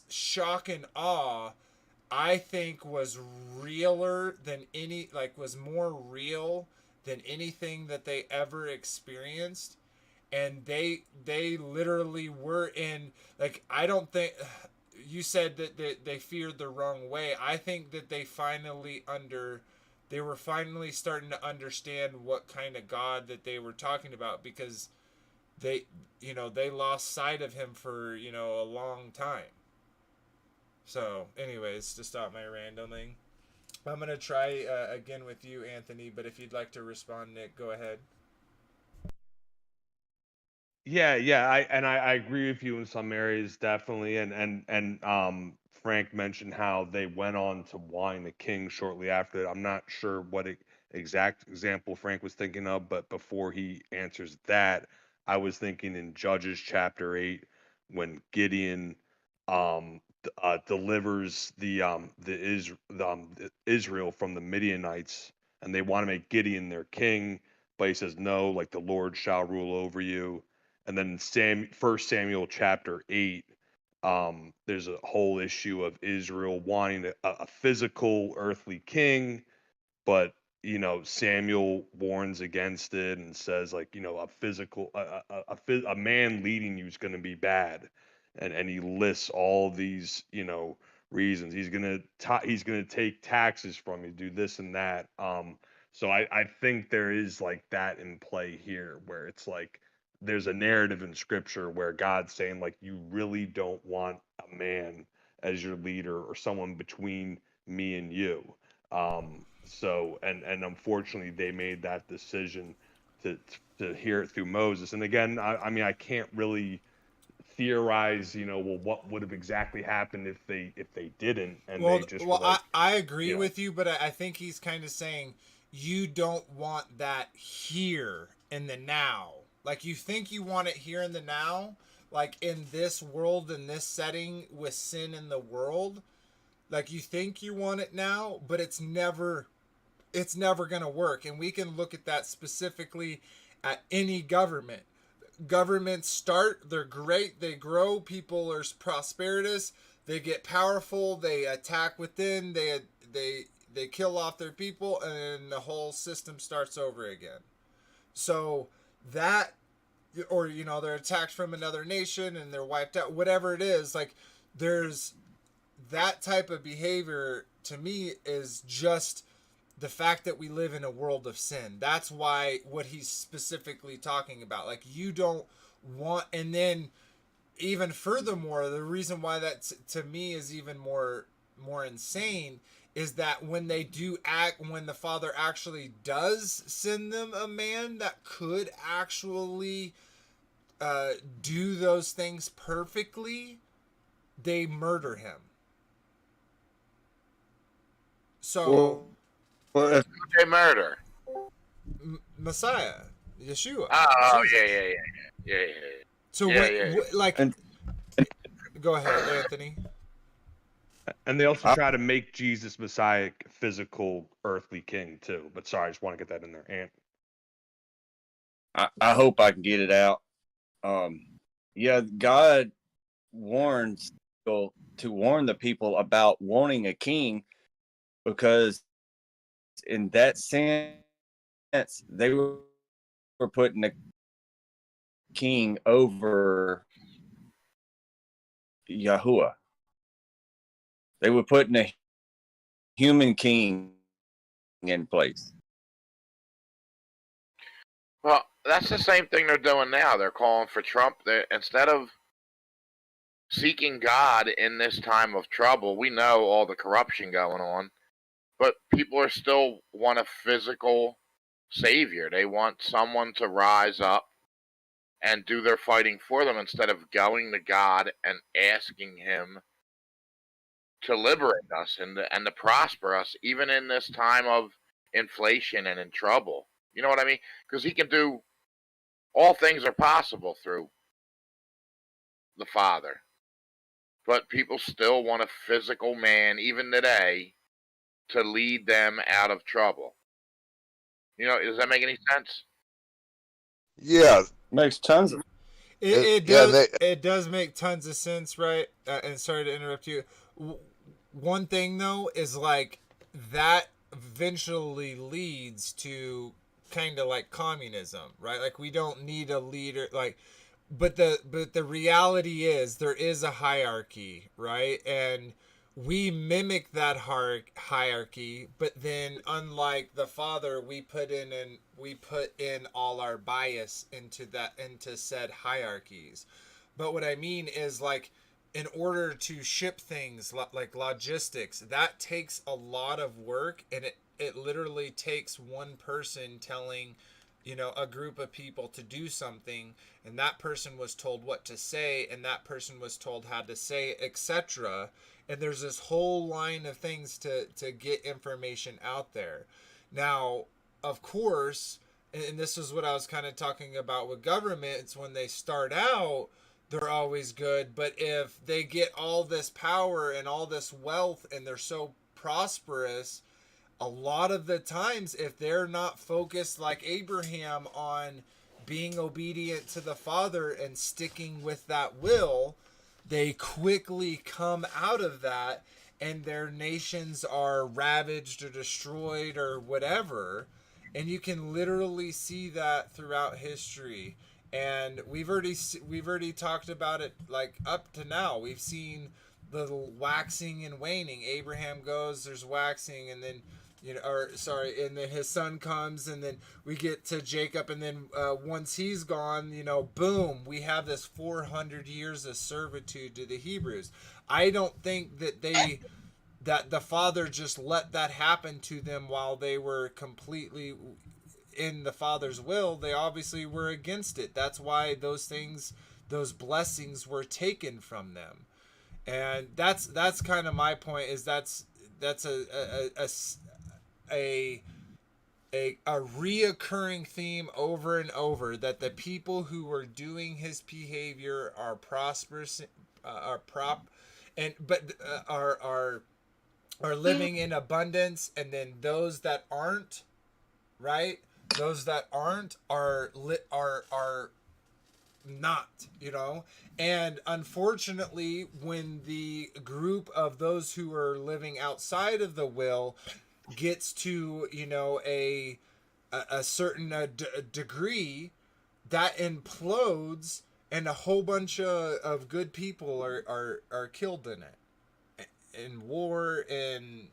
shock and awe, I think, was realer than any, like was more real than anything that they ever experienced. And they literally were in, like, I don't think, you said that they feared the wrong way. I think that they were finally starting to understand what kind of God that they were talking about, because they lost sight of him for a long time. So anyways, to stop my rambling, I'm gonna try again with you, Anthony, but if you'd like to respond, Nick, go ahead. Yeah. I agree with you in some areas, definitely. And Frank mentioned how they went on to wine the king shortly after that. I'm not sure what exact example Frank was thinking of, but before he answers that, I was thinking in Judges chapter 8, when Gideon delivers the Israel from the Midianites, and they want to make Gideon their king, but he says no, like the Lord shall rule over you. And then First Samuel chapter 8, there's a whole issue of Israel wanting a physical earthly king, but Samuel warns against it and says, like, a physical a man leading you is going to be bad, and he lists all these reasons. He's gonna take taxes from you, do this and that. So I think there is like that in play here, where it's like there's a narrative in scripture where God's saying, like, you really don't want a man as your leader or someone between me and you. So and unfortunately they made that decision to hear it through Moses. And again, I mean, I can't really theorize, well, what would have exactly happened if they didn't, and Well, they just were well, like, I agree with you, but I think he's kind of saying you don't want that here in the now. Like, you think you want it here in the now, like in this world, in this setting with sin in the world. Like, you think you want it now, but it's never going to work. And we can look at that specifically at any government. Governments start, they're great, they grow, people are prosperous, they get powerful, they attack within, they kill off their people, and then the whole system starts over again. So that, or they're attacked from another nation and they're wiped out, whatever it is, like, there's that type of behavior. To me, is just the fact that we live in a world of sin. That's why what he's specifically talking about. Like, you don't want, and then even furthermore, the reason why that to me is even more insane is that when they do act, when the Father actually does send them a man that could actually do those things perfectly, they murder him. So well, if, They murder. Messiah, Yeshua. Oh, Jesus. yeah. So like, and go ahead, Anthony. and they also try to make Jesus Messiah physical earthly king too. But sorry, I just want to get that in there. I hope I can get it out. Yeah, God warns to warn the people about wanting a king, because in that sense they were putting the king over Yahuwah. They were putting a human king in place. Well, that's the same thing they're doing now. They're calling for Trump. Instead of seeking God in this time of trouble, we know all the corruption going on, but people are still want a physical savior. They want someone to rise up and do their fighting for them instead of going to God and asking him to liberate us and to prosper us, even in this time of inflation and in trouble. You know what I mean? Because he can do all things are possible through the Father. But people still want a physical man, even today, to lead them out of trouble. Does that make any sense? Yeah, Makes tons of It yeah, does. It does make tons of sense, right? And sorry to interrupt you. One thing though is, like, that eventually leads to kind of like communism, right? Like, we don't need a leader, like, but the reality is there is a hierarchy, right? And we mimic that hierarchy, but then, unlike the Father, we put in all our bias into said hierarchies. But what I mean is, like, in order to ship things like logistics, that takes a lot of work, and it literally takes one person telling a group of people to do something, and that person was told what to say, and that person was told how to say, etc. And there's this whole line of things to get information out there. Now, of course, and this is what I was kind of talking about with governments, when they start out, they're always good, but if they get all this power and all this wealth and they're so prosperous, a lot of the times, if they're not focused like Abraham on being obedient to the Father and sticking with that will, they quickly come out of that, and their nations are ravaged or destroyed or whatever. And you can literally see that throughout history. And we've already talked about it, like up to now. We've seen the waxing and waning. Abraham goes, there's waxing, and then and then his son comes, and then we get to Jacob, and then once he's gone, boom, we have this 400 years of servitude to the Hebrews. I don't think that the Father just let that happen to them while they were completely in the Father's will. They obviously were against it. That's why those blessings were taken from them. And that's kind of my point, is that's a reoccurring theme over and over, that the people who were doing his behavior are prosperous, are living in abundance, and then those that aren't, right? Those that aren't are not, and unfortunately, when the group of those who are living outside of the will gets to a certain degree, that implodes, and a whole bunch of good people are killed in it, in war and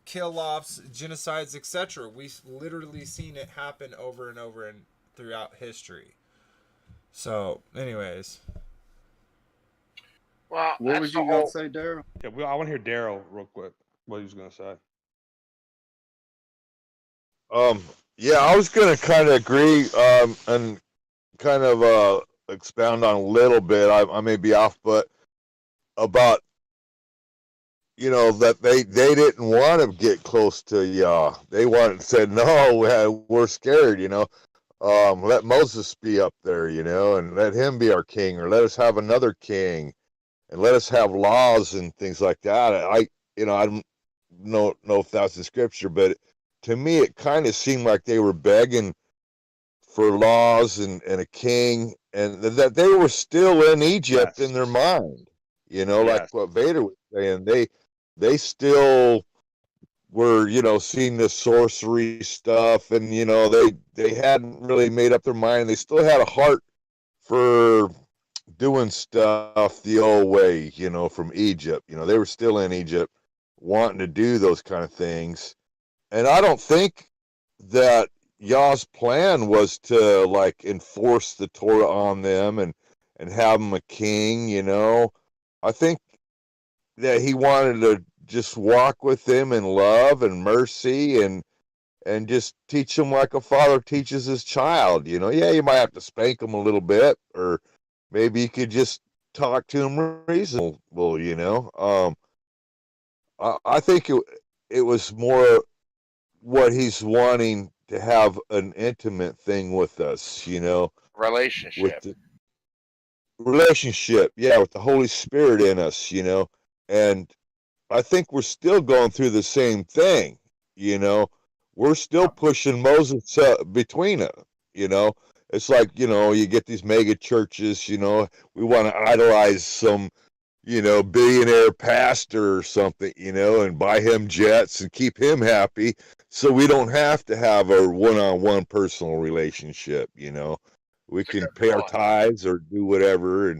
kill-offs, genocides, etc. We've literally seen it happen over and over and throughout history. So, anyways. Well, What was you going to say, Daryl? Yeah, I want to hear Daryl real quick, what he was going to say. Yeah, I was going to kind of agree and kind of expound on a little bit. I may be off, but about that they didn't want to get close to Yah. They said no, we're scared. Let Moses be up there, and let him be our king, or let us have another king, and let us have laws and things like that. I don't know if that's in scripture, but to me, it kind of seemed like they were begging for laws and a king, and that they were still in Egypt in their mind, like what Vader was saying. They still were, seeing the sorcery stuff, and, they hadn't really made up their mind. They still had a heart for doing stuff the old way, from Egypt. They were still in Egypt wanting to do those kind of things. And I don't think that Yah's plan was to like enforce the Torah on them and have them a king, I think that he wanted to just walk with them in love and mercy and just teach them like a father teaches his child. Yeah, you might have to spank them a little bit, or maybe you could just talk to them reasonable. I think it was more what he's wanting to have an intimate thing with us, relationship. with the relationship, yeah, with the Holy Spirit in us, and I think we're still going through the same thing, we're still pushing Moses between us, it's like, you get these mega churches, we want to idolize some, billionaire pastor or something, and buy him jets and keep him happy, so we don't have to have a one-on-one personal relationship, we can pay our tithes or do whatever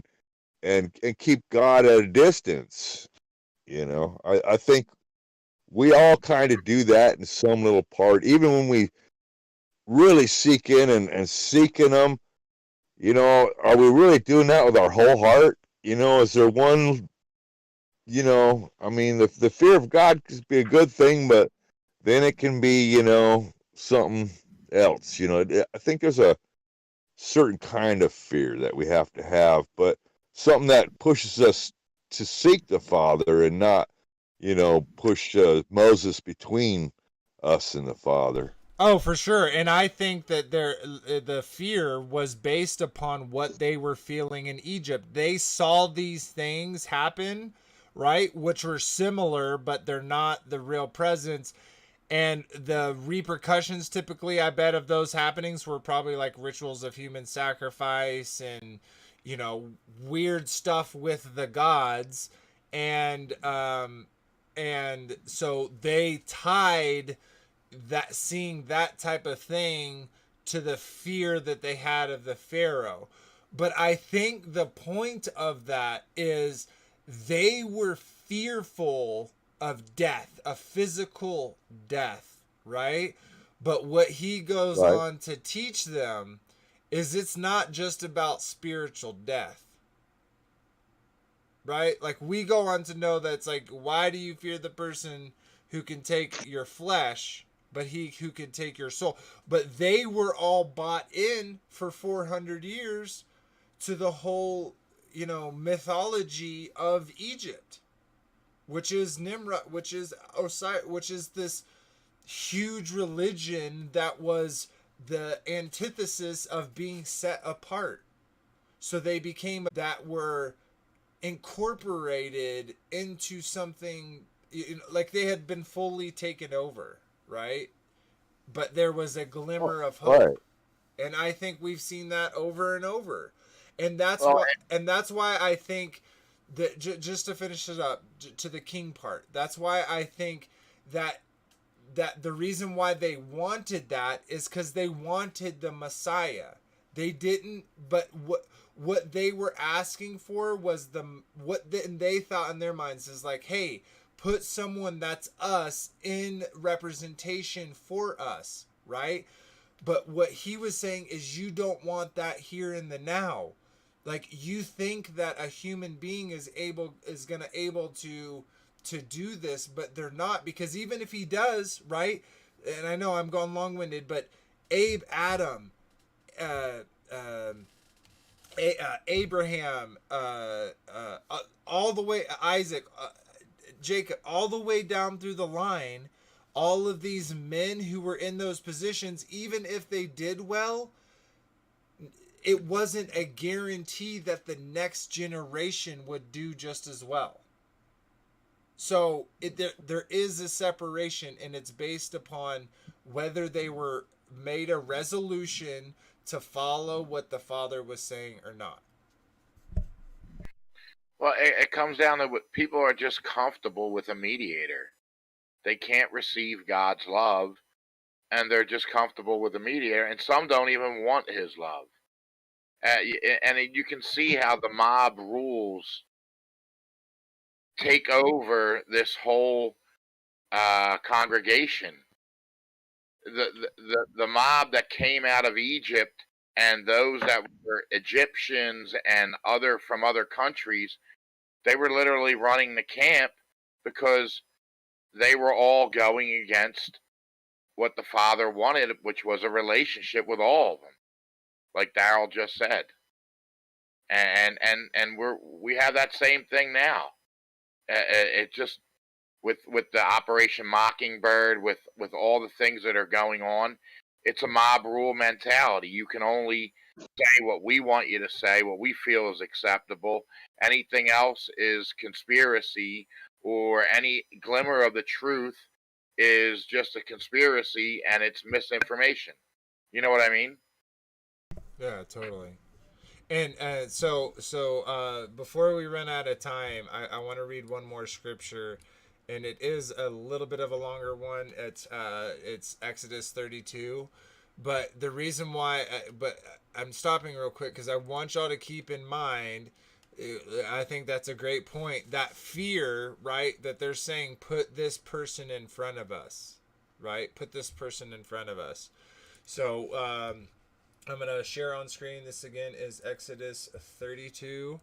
and keep God at a distance. I think we all kind of do that in some little part, even when we really seek in and seeking them. Are we really doing that with our whole heart? Is there one, I mean, the fear of God could be a good thing, but then it can be, something else. I think there's a certain kind of fear that we have to have, but something that pushes us to seek the Father and not, push Moses between us and the Father. Oh, for sure. And I think that the fear was based upon what they were feeling in Egypt. They saw these things happen, right? Which were similar, but they're not the real presence. And the repercussions typically, I bet, of those happenings were probably like rituals of human sacrifice and, you know, weird stuff with the gods. And so they tied that, seeing that type of thing, to the fear that they had of the Pharaoh. But I think the point of that is they were fearful of death, a physical death, right? But what he goes Right. on to teach them is it's not just about spiritual death, right? Like, we go on to know that it's like, why do you fear the person who can take your flesh, but he who can take your soul? But they were all bought in for 400 years to the whole, you know, mythology of Egypt, which is Nimrod, which is Osiris, which is this huge religion that was the antithesis of being set apart. So they became that were incorporated into something, you know, like they had been fully taken over, right? But there was a glimmer of hope. Right. And I think we've seen that over and over. And that's Well, why I think that, just to finish it up, to the king part, that's why I think that the reason why they wanted that is because they wanted the Messiah. They didn't, but what they were asking for was and they thought in their minds is like, hey, put someone that's us in representation for us, right? But what he was saying is, you don't want that here in the now. Like, you think that a human being is gonna able to do this, but they're not, because even if he does, right? And I know I'm going long-winded, but Adam, Abraham, all the way Isaac, Jacob, all the way down through the line, all of these men who were in those positions, even if they did well, it wasn't a guarantee that the next generation would do just as well. So there is a separation, and it's based upon whether they were made a resolution to follow what the Father was saying or not. Well, it comes down to what people are just comfortable with a mediator. They can't receive God's love, and they're just comfortable with a mediator, and some don't even want his love. And you can see how the mob rules take over this whole congregation. The mob that came out of Egypt, and those that were Egyptians and from other countries, they were literally running the camp because they were all going against what the Father wanted, which was a relationship with all of them, like Daryl just said. And we have that same thing now. It just with the Operation Mockingbird, with all the things that are going on, it's a mob rule mentality. You can only say what we want you to say, what we feel is acceptable. Anything else is conspiracy, or any glimmer of the truth is just a conspiracy, and it's misinformation. You know what I mean? Yeah, totally. And so before we run out of time, I want to read one more scripture, and it is a little bit of a longer one. It's Exodus 32, but the reason why, but I'm stopping real quick because I want y'all to keep in mind. I think that's a great point. That fear, right? That they're saying, put this person in front of us, right? Put this person in front of us. So I'm going to share on screen. This again is Exodus 32.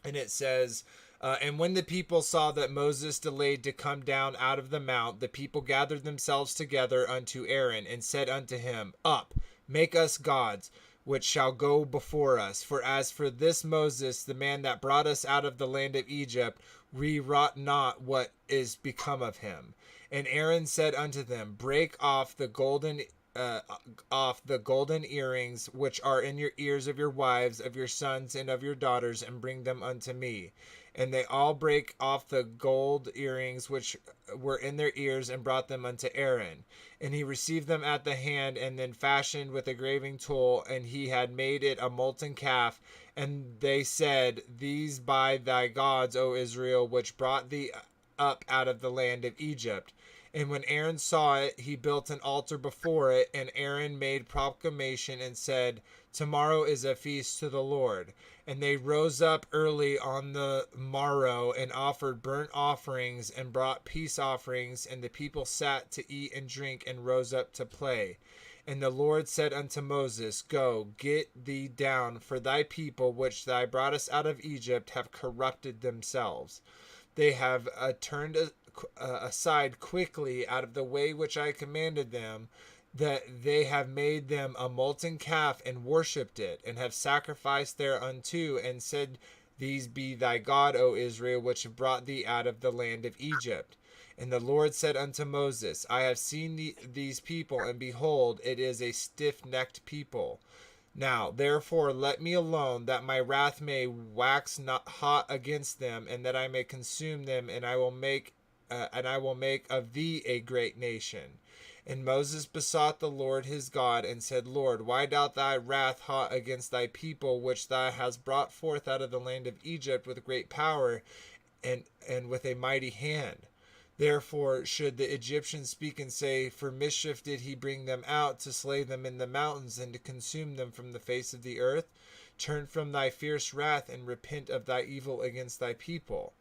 And it says, and when the people saw that Moses delayed to come down out of the mount, the people gathered themselves together unto Aaron and said unto him, Up, make us gods, which shall go before us. For as for this Moses, the man that brought us out of the land of Egypt, we wrought not what is become of him. And Aaron said unto them, Break off the golden earrings which are in your ears of your wives, of your sons, and of your daughters, and bring them unto me. And they all brake off the gold earrings which were in their ears, and brought them unto Aaron. And he received them at the hand, and then fashioned with a graving tool, and he had made it a molten calf. And they said, These by thy gods, O Israel, which brought thee up out of the land of Egypt. And when Aaron saw it, he built an altar before it, and Aaron made proclamation and said, Tomorrow is a feast to the Lord. And they rose up early on the morrow, and offered burnt offerings, and brought peace offerings, and the people sat to eat and drink, and rose up to play. And the Lord said unto Moses, Go, get thee down, for thy people which thou broughtest out of Egypt have corrupted themselves. They have turned aside quickly out of the way which I commanded them, that they have made them a molten calf, and worshipped it, and have sacrificed thereunto, and said, These be thy God, O Israel, which have brought thee out of the land of Egypt. And the Lord said unto Moses, I have seen these people, and behold, it is a stiff-necked people. Now, therefore, let me alone, that my wrath may wax not hot against them, and that I may consume them, and I will make of thee a great nation. And Moses besought the Lord his God, and said, Lord, why doth thy wrath hot against thy people, which thou hast brought forth out of the land of Egypt with great power, and with a mighty hand? Therefore should the Egyptians speak and say, For mischief did he bring them out, to slay them in the mountains, and to consume them from the face of the earth? Turn from thy fierce wrath, and repent of thy evil against thy people.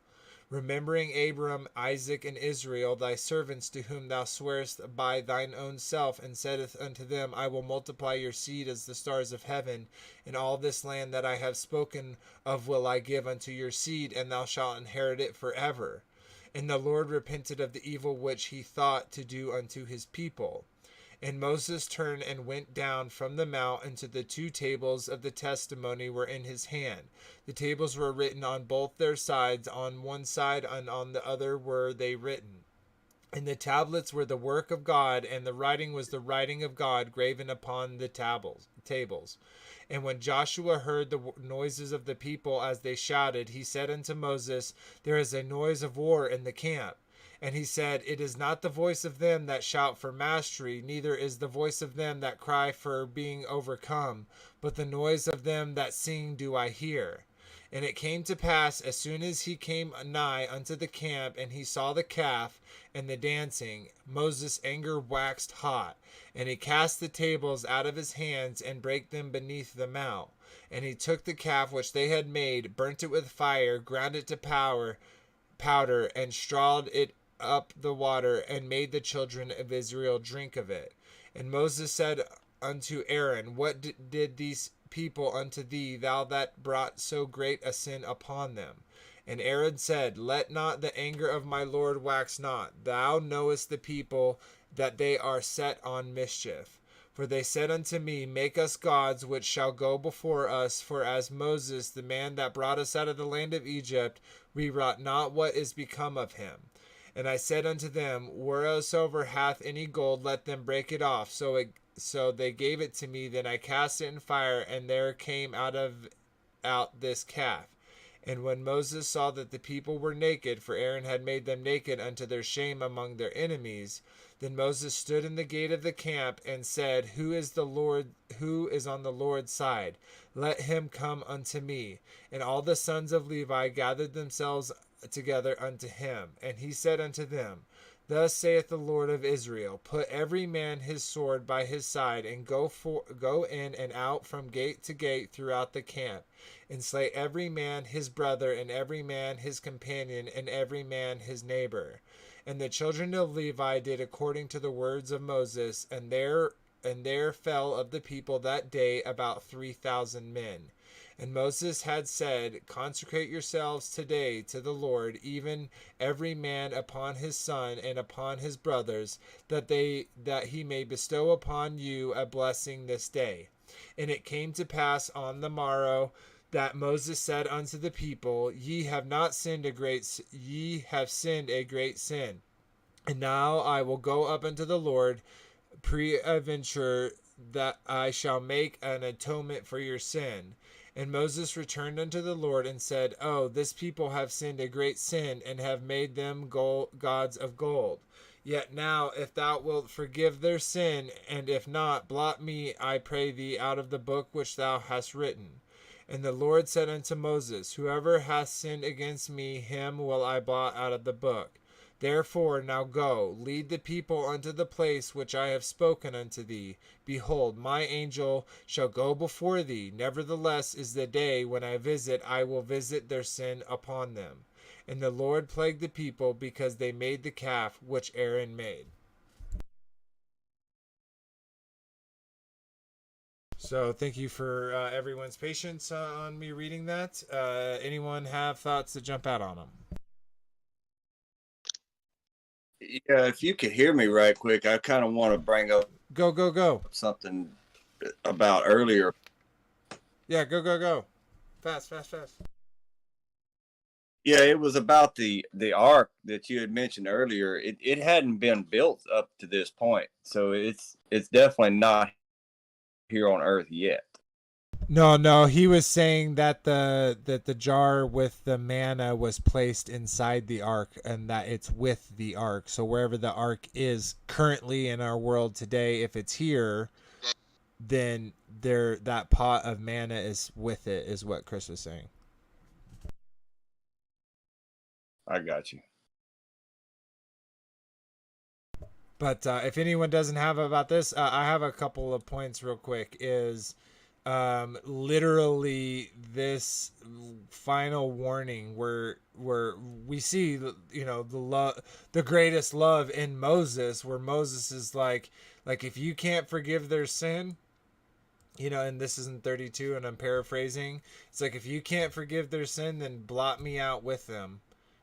Remembering Abram, Isaac, and Israel, thy servants, to whom thou swarest by thine own self, and saidst unto them, I will multiply your seed as the stars of heaven, and all this land that I have spoken of will I give unto your seed, and thou shalt inherit it forever. And the Lord repented of the evil which he thought to do unto his people. And Moses turned and went down from the mount, and the 2 tables of the testimony were in his hand. The tables were written on both their sides, on one side and on the other were they written. And the tablets were the work of God, and the writing was the writing of God graven upon the tables. And when Joshua heard the noises of the people as they shouted, he said unto Moses, There is a noise of war in the camp. And he said, It is not the voice of them that shout for mastery, neither is the voice of them that cry for being overcome, but the noise of them that sing do I hear. And it came to pass, as soon as he came nigh unto the camp, and he saw the calf and the dancing, Moses' anger waxed hot, and he cast the tables out of his hands, and brake them beneath the mount. And he took the calf which they had made, burnt it with fire, ground it to powder, and strawed it up the water, and made the children of Israel drink of it. And Moses said unto Aaron, What did these people unto thee, thou that brought so great a sin upon them? And Aaron said, Let not the anger of my Lord wax not. Thou knowest the people, that they are set on mischief. For they said unto me, Make us gods which shall go before us, for as Moses, the man that brought us out of the land of Egypt, we wrought not what is become of him. And I said unto them, Wheresoever hath any gold, let them break it off. So they gave it to me. Then I cast it in fire, and there came out this calf. And when Moses saw that the people were naked, for Aaron had made them naked unto their shame among their enemies, then Moses stood in the gate of the camp, and said, Who is on the Lord's side? Let him come unto me. And all the sons of Levi gathered themselves together unto him. And he said unto them, Thus saith the Lord of Israel, Put every man his sword by his side, and go in and out from gate to gate throughout the camp, and slay every man his brother, and every man his companion, and every man his neighbor. And the children of Levi did according to the words of Moses, and there fell of the people that day about 3,000 men. And Moses had said, Consecrate yourselves today to the Lord, even every man upon his son and upon his brothers, that he may bestow upon you a blessing this day. And it came to pass on the morrow that Moses said unto the people, Ye have sinned a great sin. And now I will go up unto the Lord, peradventure that I shall make an atonement for your sin. And Moses returned unto the Lord and said, Oh, this people have sinned a great sin, and have made them gods of gold. Yet now, if thou wilt forgive their sin, and if not, blot me, I pray thee, out of the book which thou hast written. And the Lord said unto Moses, Whoever hath sinned against me, him will I blot out of the book. Therefore now go, lead the people unto the place which I have spoken unto thee. Behold, my angel shall go before thee. Nevertheless is the day when I will visit their sin upon them. And the Lord plagued the people because they made the calf which Aaron made. So thank you for everyone's patience on me reading that. Anyone have thoughts that jump out on them? Yeah, if you could hear me right quick, I kind of want to bring up Go. something about earlier. Yeah, go. Fast. Yeah, it was about the ark that you had mentioned earlier. It hadn't been built up to this point, so it's definitely not here on Earth yet. No, he was saying that the jar with the manna was placed inside the ark, and that it's with the ark. So wherever the ark is currently in our world today, if it's here, then that pot of manna is with it, is what Chris was saying. I got you. But if anyone doesn't have about this, I have a couple of points real quick. Is literally this final warning where we see, you know, the greatest love in Moses, where Moses is like if you can't forgive their sin, you know, and this is in 32 and I'm paraphrasing, it's like, if you can't forgive their sin, then blot me out with them,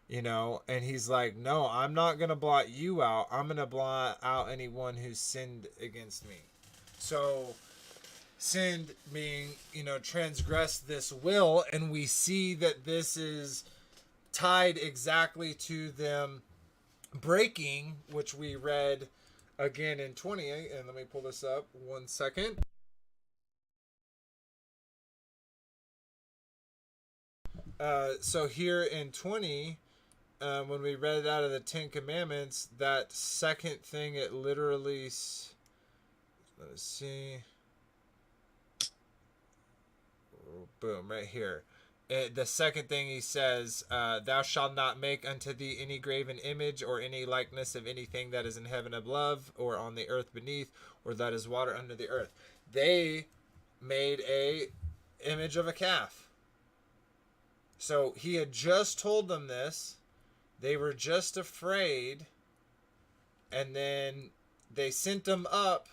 you know. And he's like, no, I'm not gonna blot you out, I'm gonna blot out anyone who's sinned against me. So sinned being, you know, transgressed this will, and we see that this is tied exactly to them breaking, which we read again in 28. And let me pull this up 1 second. So here in 20, when we read it out of the 10 Commandments, that second thing, it literally, let's see, boom, right here. The second thing he says, thou shalt not make unto thee any graven image, or any likeness of anything that is in heaven above, or on the earth beneath, or that is water under the earth. They made a image of a calf. So he had just told them this. They were just afraid. And then they sent them up.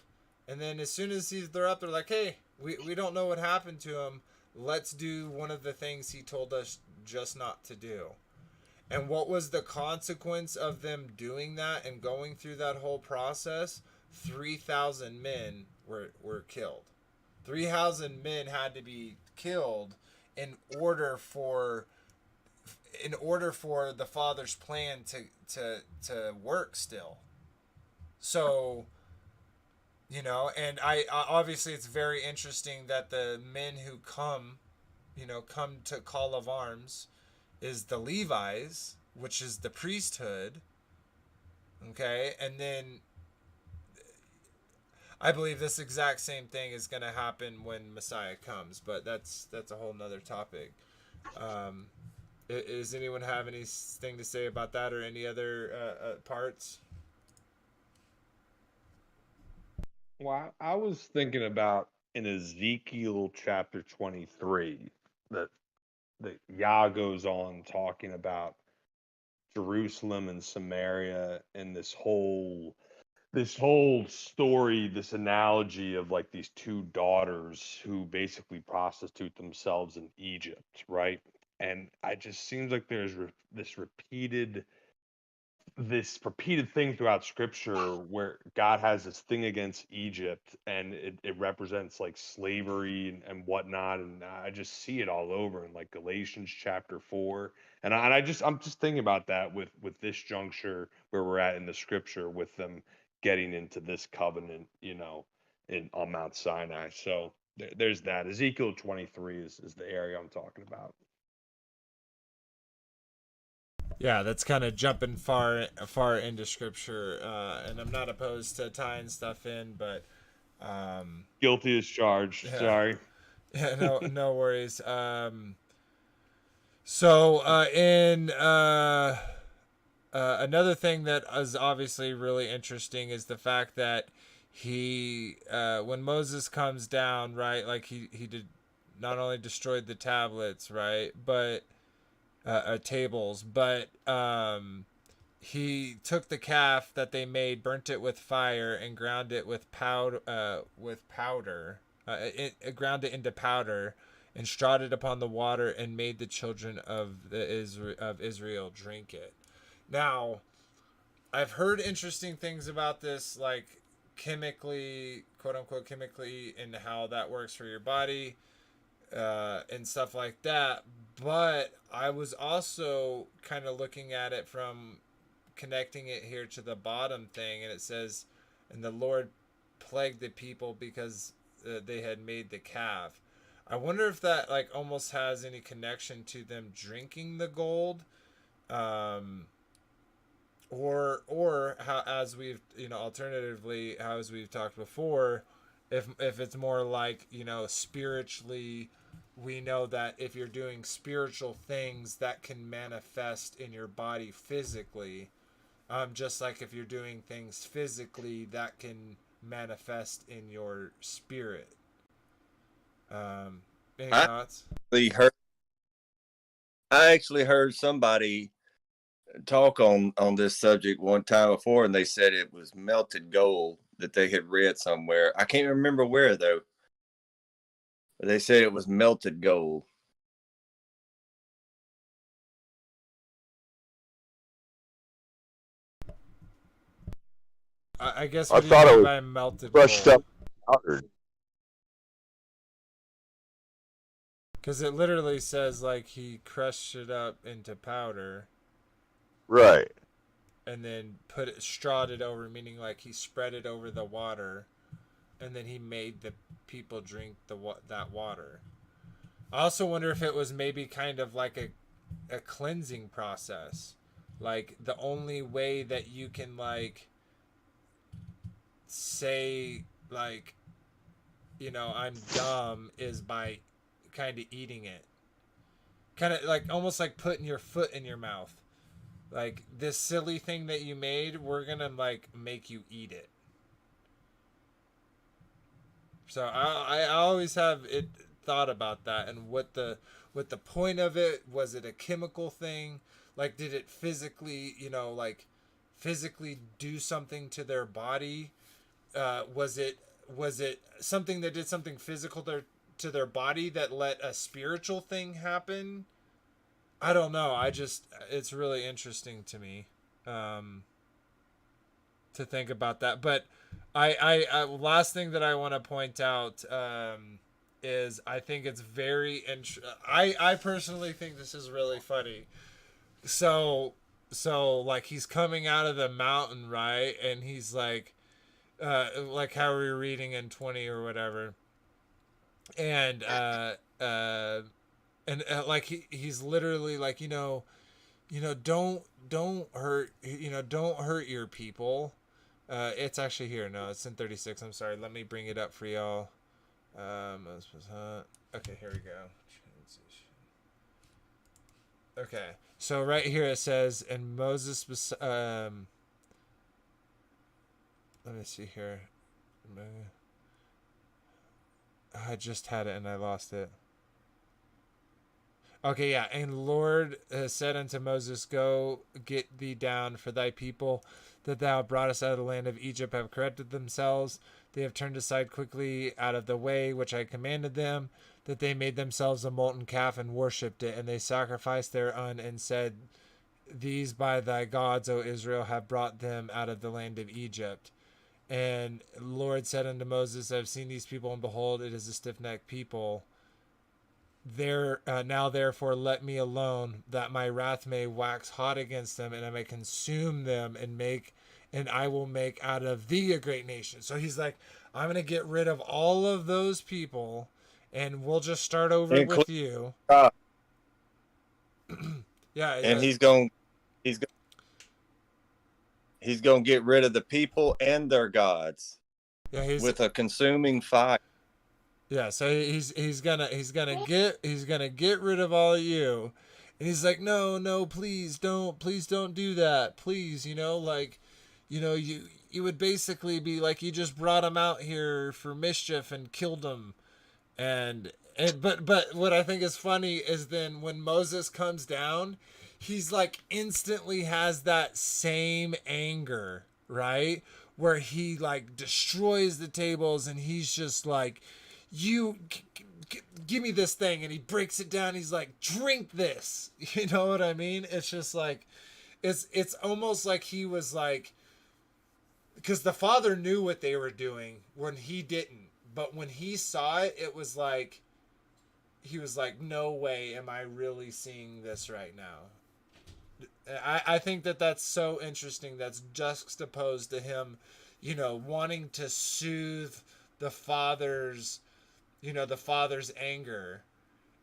And then as soon as they're up, they're like, hey, we don't know what happened to him. Let's do one of the things he told us just not to do. And what was the consequence of them doing that and going through that whole process? 3,000 men were killed. 3,000 men had to be killed in order for the Father's plan to work still. So, you know, and I obviously, it's very interesting that the men who come to call of arms is the Levites, which is the priesthood. Okay, and then I believe this exact same thing is going to happen when Messiah comes, but that's a whole nother topic. Does anyone have anything to say about that, or any other parts? Well, I was thinking about in Ezekiel chapter 23 that Yah goes on talking about Jerusalem and Samaria, and this whole story, this analogy of like these two daughters who basically prostitute themselves in Egypt, right? And it just seems like there's this repeated thing throughout scripture where God has this thing against Egypt, and it represents like slavery and whatnot. And I just see it all over in like Galatians chapter 4. I'm just thinking about that with this juncture where we're at in the scripture, with them getting into this covenant, on Mount Sinai. So there's that. Ezekiel 23 is the area I'm talking about. Yeah, that's kind of jumping far into scripture, and I'm not opposed to tying stuff in, but Guilty as charged. yeah, Sorry. yeah, no worries. So in another thing that is obviously really interesting is the fact that he when Moses comes down, right, like he did not only destroyed the tablets, right, but tables, but he took the calf that they made, burnt it with fire, and ground it with powder. It ground it into powder, and strawed it upon the water, and made the children of Israel drink it. Now, I've heard interesting things about this, like chemically, quote unquote, chemically, and how that works for your body, and stuff like that. But I was also kind of looking at it from connecting it here to the bottom thing, and it says, and the Lord plagued the people because they had made the calf. I wonder if that like almost has any connection to them drinking the gold, or how, as we've alternatively, how, as we've talked before, if it's more like spiritually, we know that if you're doing spiritual things that can manifest in your body physically, just like if you're doing things physically that can manifest in your spirit. Any I thoughts? heard, I actually heard somebody talk on this subject one time before, and they said it was melted gold that they had read somewhere. I can't remember where though. But they said it was melted gold. I guess I what do you thought it mean was by melted crushed gold? up, powdered. Because it literally says like he crushed it up into powder Right. and then strawed it over, meaning like he spread it over the water, and then he made the people drink that water. I also wonder if it was maybe kind of like a cleansing process. Like the only way that you can like say like I'm dumb is by kind of eating it. Kind of like almost like putting your foot in your mouth. Like this silly thing that you made, we're going to like make you eat it. So I always have it thought about that, and what the point of it was. It a chemical thing? Like did it physically like physically do something to their body? Was it something that did something physical to their body that let a spiritual thing happen? I don't know. It's really interesting to me to think about that. But I last thing that I want to point out is I think it's very I personally think this is really funny. So like he's coming out of the mountain, right? And he's like how we were reading in 20 or whatever. And like he's literally like don't hurt don't hurt your people. It's actually here. No, it's in 36. I'm sorry. Let me bring it up for y'all. Okay, here we go. Transition. Okay, so right here it says, and Moses was let me see here. I just had it and I lost it. Okay, yeah. And Lord said unto Moses, go get thee down, for thy people that thou broughtest out of the land of Egypt have corrupted themselves. They have turned aside quickly out of the way which I commanded them, that they made themselves a molten calf and worshipped it. And they sacrificed thereon and said, these by thy gods, O Israel, have brought them out of the land of Egypt. And Lord said unto Moses, I have seen these people, and behold, it is a stiff-necked people. Now therefore let me alone, that my wrath may wax hot against them, and I may consume them, and make and I will make out of thee a great nation. So he's like, I'm going to get rid of all of those people, and we'll just start over with you. God. Yeah. And he's going to get rid of the people and their gods. Yeah, with a consuming fire. Yeah, so he's gonna get rid of all of you, and he's like, no, please don't do that, please, like, you would basically be like, you just brought him out here for mischief and killed him, but what I think is funny is then when Moses comes down, he's like instantly has that same anger, right? Where he like destroys the tables and he's just like, give me this thing, and he breaks it down. He's like, drink this. You know what I mean? It's just like, it's almost like he was like, because the father knew what they were doing when he didn't, but when he saw it, it was like, he was like, no way am I really seeing this right now. I think that's so interesting. That's juxtaposed to him, wanting to soothe the father's, the father's anger.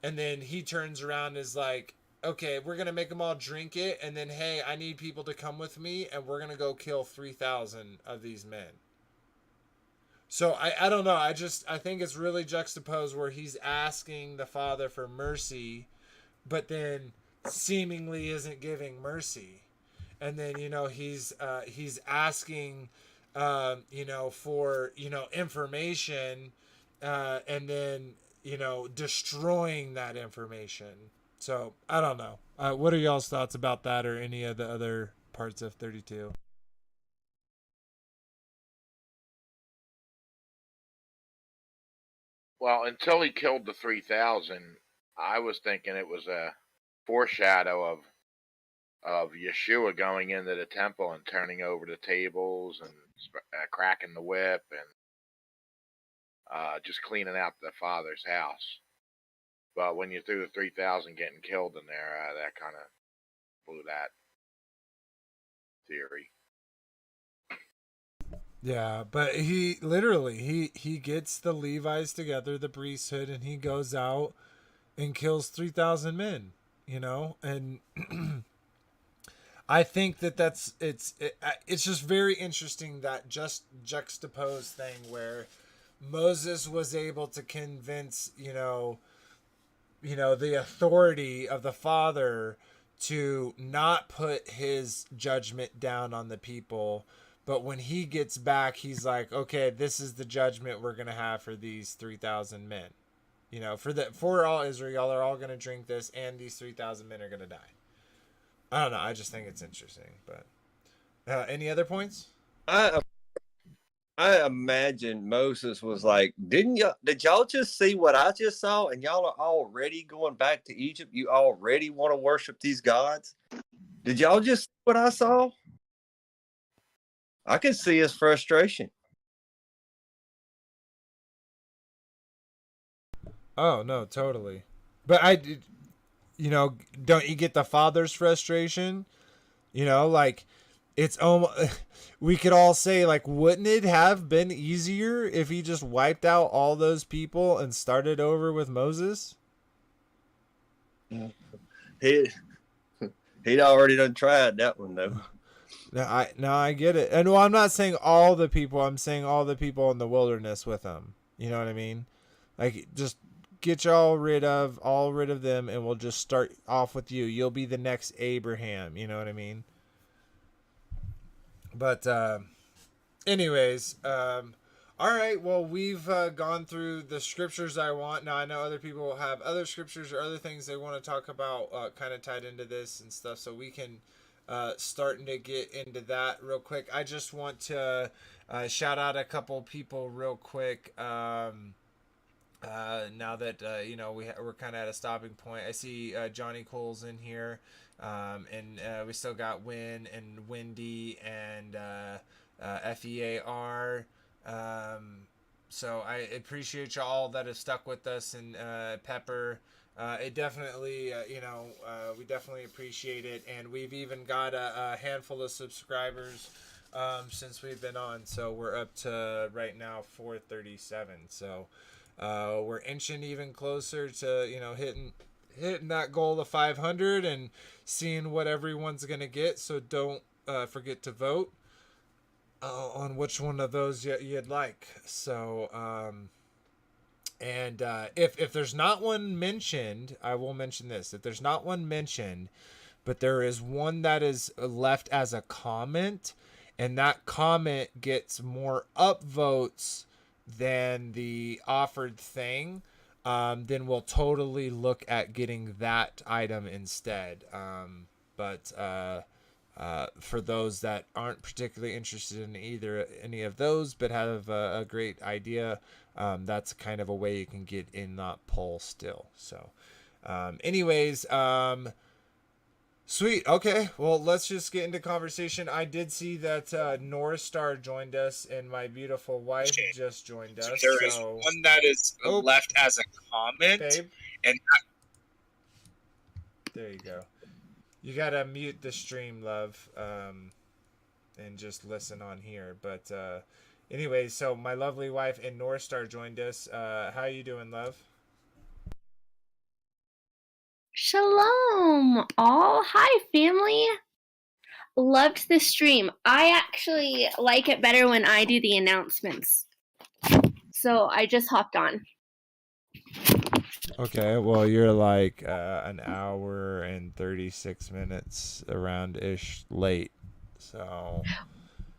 And then he turns around and is like, okay, we're going to make them all drink it. And then, hey, I need people to come with me, and we're going to go kill 3,000 of these men. So I don't know. I think it's really juxtaposed where he's asking the father for mercy, but then seemingly isn't giving mercy. And then, he's asking, for, information, and then, destroying that information. So I don't know. What are y'all's thoughts about that, or any of the other parts of 32? Well, until he killed the 3,000, I was thinking it was a foreshadow of Yeshua going into the temple and turning over the tables and cracking the whip and just cleaning out the father's house. But when you threw the 3,000 getting killed in there, that kind of blew that theory. Yeah, but he literally he gets the Levites together, the priesthood, and he goes out and kills 3,000 men, and I think it's just very interesting, that just juxtaposed thing where Moses was able to convince, the authority of the father to not put his judgment down on the people. But when he gets back, he's like, okay, this is the judgment we're going to have for these 3,000 men. For all Israel, y'all are all going to drink this, and these 3,000 men are going to die. I don't know. I just think it's interesting. But any other points? I imagine Moses was like, did y'all just see what I just saw? And y'all are already going back to Egypt. You already want to worship these gods. Did y'all just see what I saw? I can see his frustration. Oh, no, totally. But don't you get the father's frustration? Like, it's almost, we could all say, like, wouldn't it have been easier if he just wiped out all those people and started over with Moses? He'd already done tried that one, though. No, I get it. And well, I'm not saying all the people. I'm saying all the people in the wilderness with him. You know what I mean? Like, just get y'all rid of them, and we'll just start off with you. You'll be the next Abraham. You know what I mean? But anyways, all right. Well, we've gone through the scriptures I want. Now, I know other people have other scriptures or other things they want to talk about kind of tied into this and stuff, so we can starting to get into that real quick. I just want to shout out a couple people real quick. Now that we're kind of at a stopping point. I see Johnny Cole's in here, and we still got Win and Wendy and FEAR. So I appreciate y'all that have stuck with us, and Pepper. It definitely, we definitely appreciate it, and we've even got a handful of subscribers since we've been on. So we're up to right now 437. So we're inching even closer to, you know, hitting that goal of 500 and seeing what everyone's gonna get. So don't forget to vote on which one of those you'd like. So and if there's not one mentioned, I will mention this. If there's not one mentioned, but there is one that is left as a comment, and that comment gets more upvotes than the offered thing, then we'll totally look at getting that item instead. But for those that aren't particularly interested in any of those, but have a great idea, that's kind of a way you can get in that poll still. So, anyways, sweet. Okay. Well, let's just get into conversation. I did see that North Star joined us, and my beautiful wife just joined us. There is one that is left as a comment, babe. And there you go. You gotta mute the stream, love, and just listen on here. But anyway, so my lovely wife and North Star joined us. How you doing, love? Shalom, all. Hi, family. Loved the stream. I actually like it better when I do the announcements. So I just hopped on. Okay, well, you're like an hour and 36 minutes around ish late. So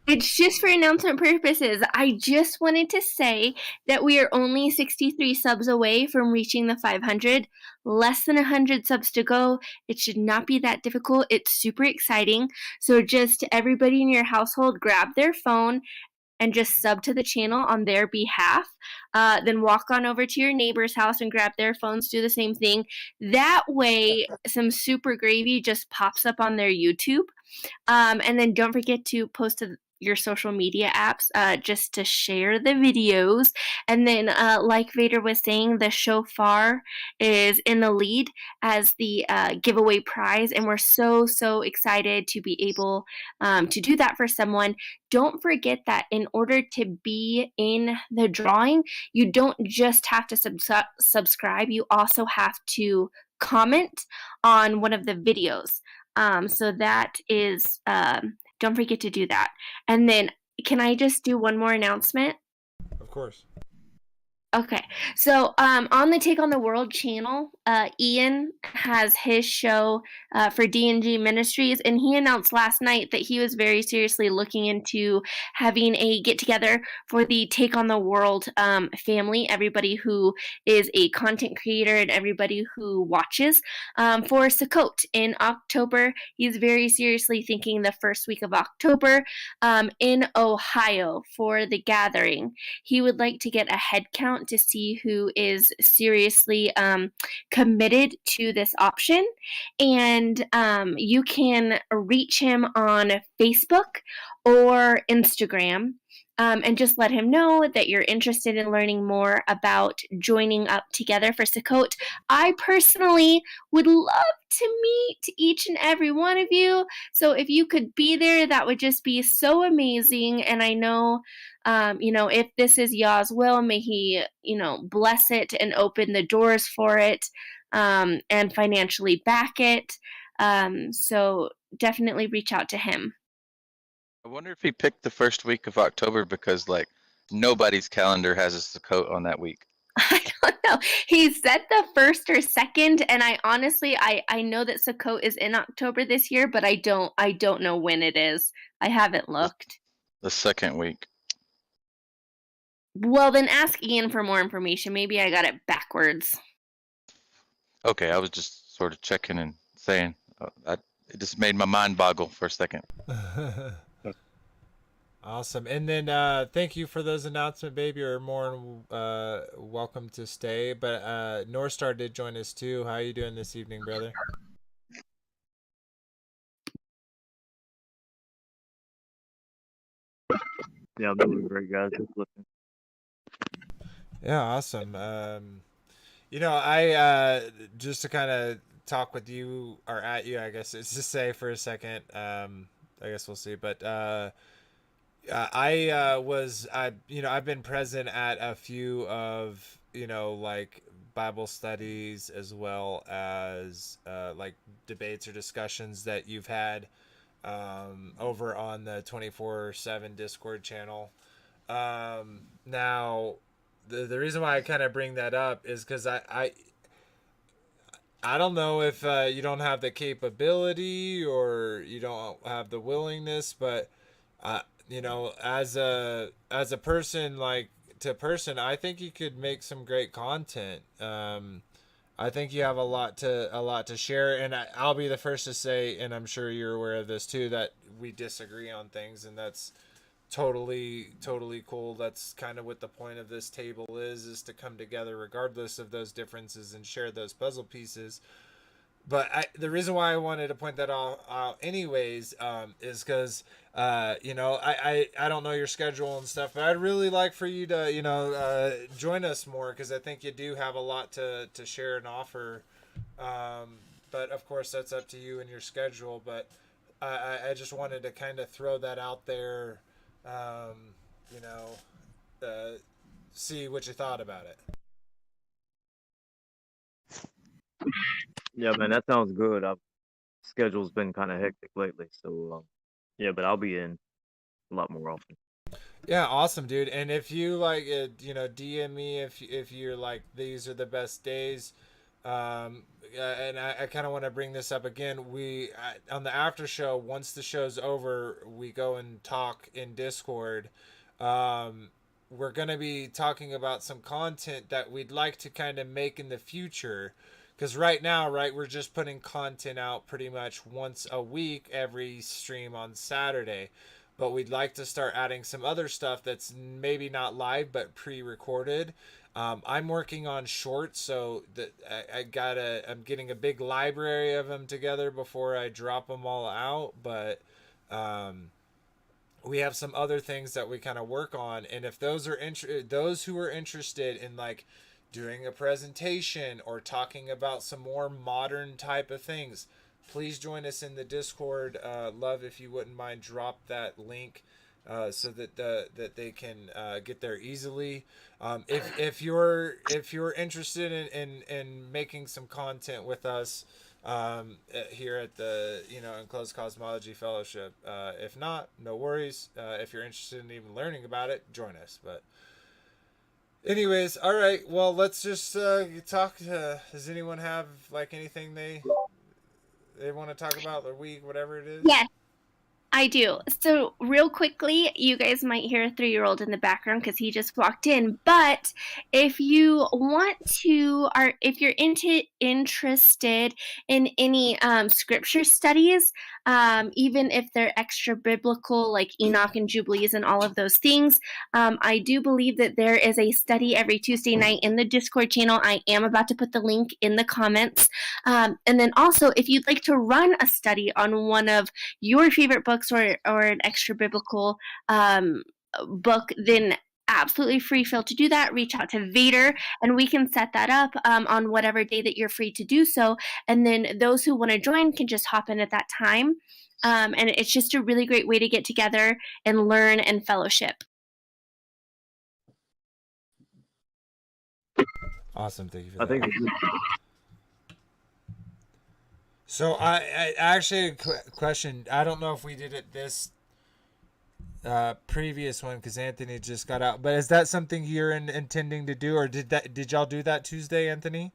It's just for announcement purposes. I just wanted to say that we are only 63 subs away from reaching the 500. Less than 100 subs to go. It should not be that difficult. It's super exciting. So just everybody in your household grab their phone and just sub to the channel on their behalf. Then walk on over to your neighbor's house and grab their phones, do the same thing. That way, some super gravy just pops up on their YouTube. And then don't forget to post to your social media apps just to share the videos. And then, like Vader was saying, the shofar is in the lead as the giveaway prize. And we're so, so excited to be able to do that for someone. Don't forget that in order to be in the drawing, you don't just have to subscribe. You also have to comment on one of the videos. So that is, don't forget to do that. And then, can I just do one more announcement? of course. Okay, so on the Take on the World channel, Ian has his show for D&G Ministries, and he announced last night that he was very seriously looking into having a get-together for the Take on the World family, everybody who is a content creator and everybody who watches, for Sukkot in October. He's very seriously thinking the first week of October in Ohio for the gathering. He would like to get a head count to see who is seriously committed to this option. And you can reach him on Facebook or Instagram. And just let him know that you're interested in learning more about joining up together for Sukkot. I personally would love to meet each and every one of you. So if you could be there, that would just be so amazing. And I know, if this is Yah's will, may He, bless it and open the doors for it, and financially back it. So definitely reach out to him. I wonder if he picked the first week of October because like nobody's calendar has a Sukkot on that week. I don't know. He said the first or second, and I honestly know that Sukkot is in October this year, but I don't know when it is. I haven't looked. The second week. Well, then ask Ian for more information. Maybe I got it backwards. Okay, I was just sort of checking and saying. It just made my mind boggle for a second. Awesome. And then thank you for those announcements, babe. You're more welcome to stay. But North Star did join us too. How are you doing this evening, brother? Yeah, I'm doing great, guys. Just listening. Yeah, awesome. I just to kind of talk with you or at you, I guess it's to say for a second. I guess we'll see. But I've been present at a few of, like Bible studies, as well as like debates or discussions that you've had over on the 24/7 Discord channel. Now, the reason why I kind of bring that up is because I don't know if you don't have the capability or you don't have the willingness, but as a person, like, to person, I think you could make some great content. I think you have a lot to share, and I'll be the first to say, and I'm sure you're aware of this too, that we disagree on things, and that's totally cool. That's kind of what the point of this table is to come together regardless of those differences and share those puzzle pieces. But the reason why I wanted to point that out anyways, is because I don't know your schedule and stuff, but I'd really like for you to join us more, because I think you do have a lot to share and offer. But of course that's up to you and your schedule. But I just wanted to kind of throw that out there, um, you know, see what you thought about it. Yeah, man, that sounds good. I've schedule's been kind of hectic lately, so yeah, but I'll be in a lot more often. Yeah, awesome, dude. And if you like, DM me if you're like, these are the best days. And I kind of want to bring this up again. On the after show, once the show's over, we go and talk in Discord. We're gonna be talking about some content that we'd like to kind of make in the future. Because right now, right, we're just putting content out pretty much once a week, every stream on Saturday. But we'd like to start adding some other stuff that's maybe not live but pre-recorded. I'm working on shorts, so that I'm getting a big library of them together before I drop them all out. But we have some other things that we kind of work on, and if those who are interested in, like, doing a presentation or talking about some more modern type of things, please join us in the Discord. Love, if you wouldn't mind, drop that link so that they can get there easily. If you're interested in making some content with us here at the Enclosed Cosmology Fellowship, if not, no worries. If you're interested in even learning about it, join us. But anyways, all right. Well, let's just talk. Does anyone have like anything they want to talk about their week, whatever it is? Yes, I do. So real quickly, you guys might hear a 3-year-old in the background because he just walked in. But if you want to, or if you're interested in any scripture studies, even if they're extra biblical, like Enoch and Jubilees and all of those things, I do believe that there is a study every Tuesday night in the Discord channel. I am about to put the link in the comments. And then also, if you'd like to run a study on one of your favorite books, or an extra biblical book, then absolutely free feel to do that. Reach out to Vader and we can set that up on whatever day that you're free to do so. And then those who want to join can just hop in at that time. And it's just a really great way to get together and learn and fellowship. Awesome. Thank you for I that. think it's good. So I actually question. I don't know if we did it this previous one because Anthony just got out. But is that something you're intending to do, or did y'all do that Tuesday, Anthony?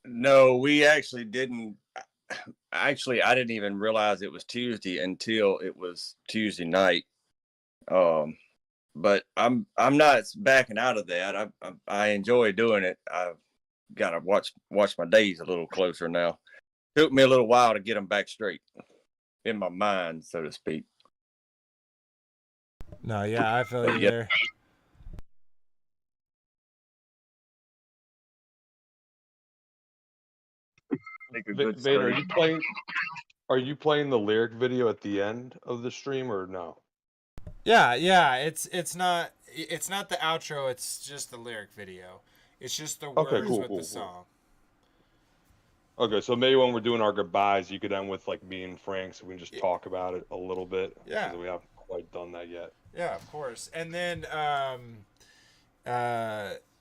No, we actually didn't. Actually, I didn't even realize it was Tuesday until it was Tuesday night. But I'm not backing out of that. I enjoy doing it. I've got to watch my days a little closer now. Took me a little while to get them back straight in my mind, so to speak. No, yeah, I feel you Yep. there. Make a good Vader, study. are you playing the lyric video at the end of the stream or no? Yeah, it's not the outro. It's just the lyric video. It's just the words Okay, cool, with cool, the cool. song. Okay, so maybe when we're doing our goodbyes, you could end with like me and Frank, so we can just talk about it a little bit. Yeah. Because we haven't quite done that yet. Yeah, of course. And then I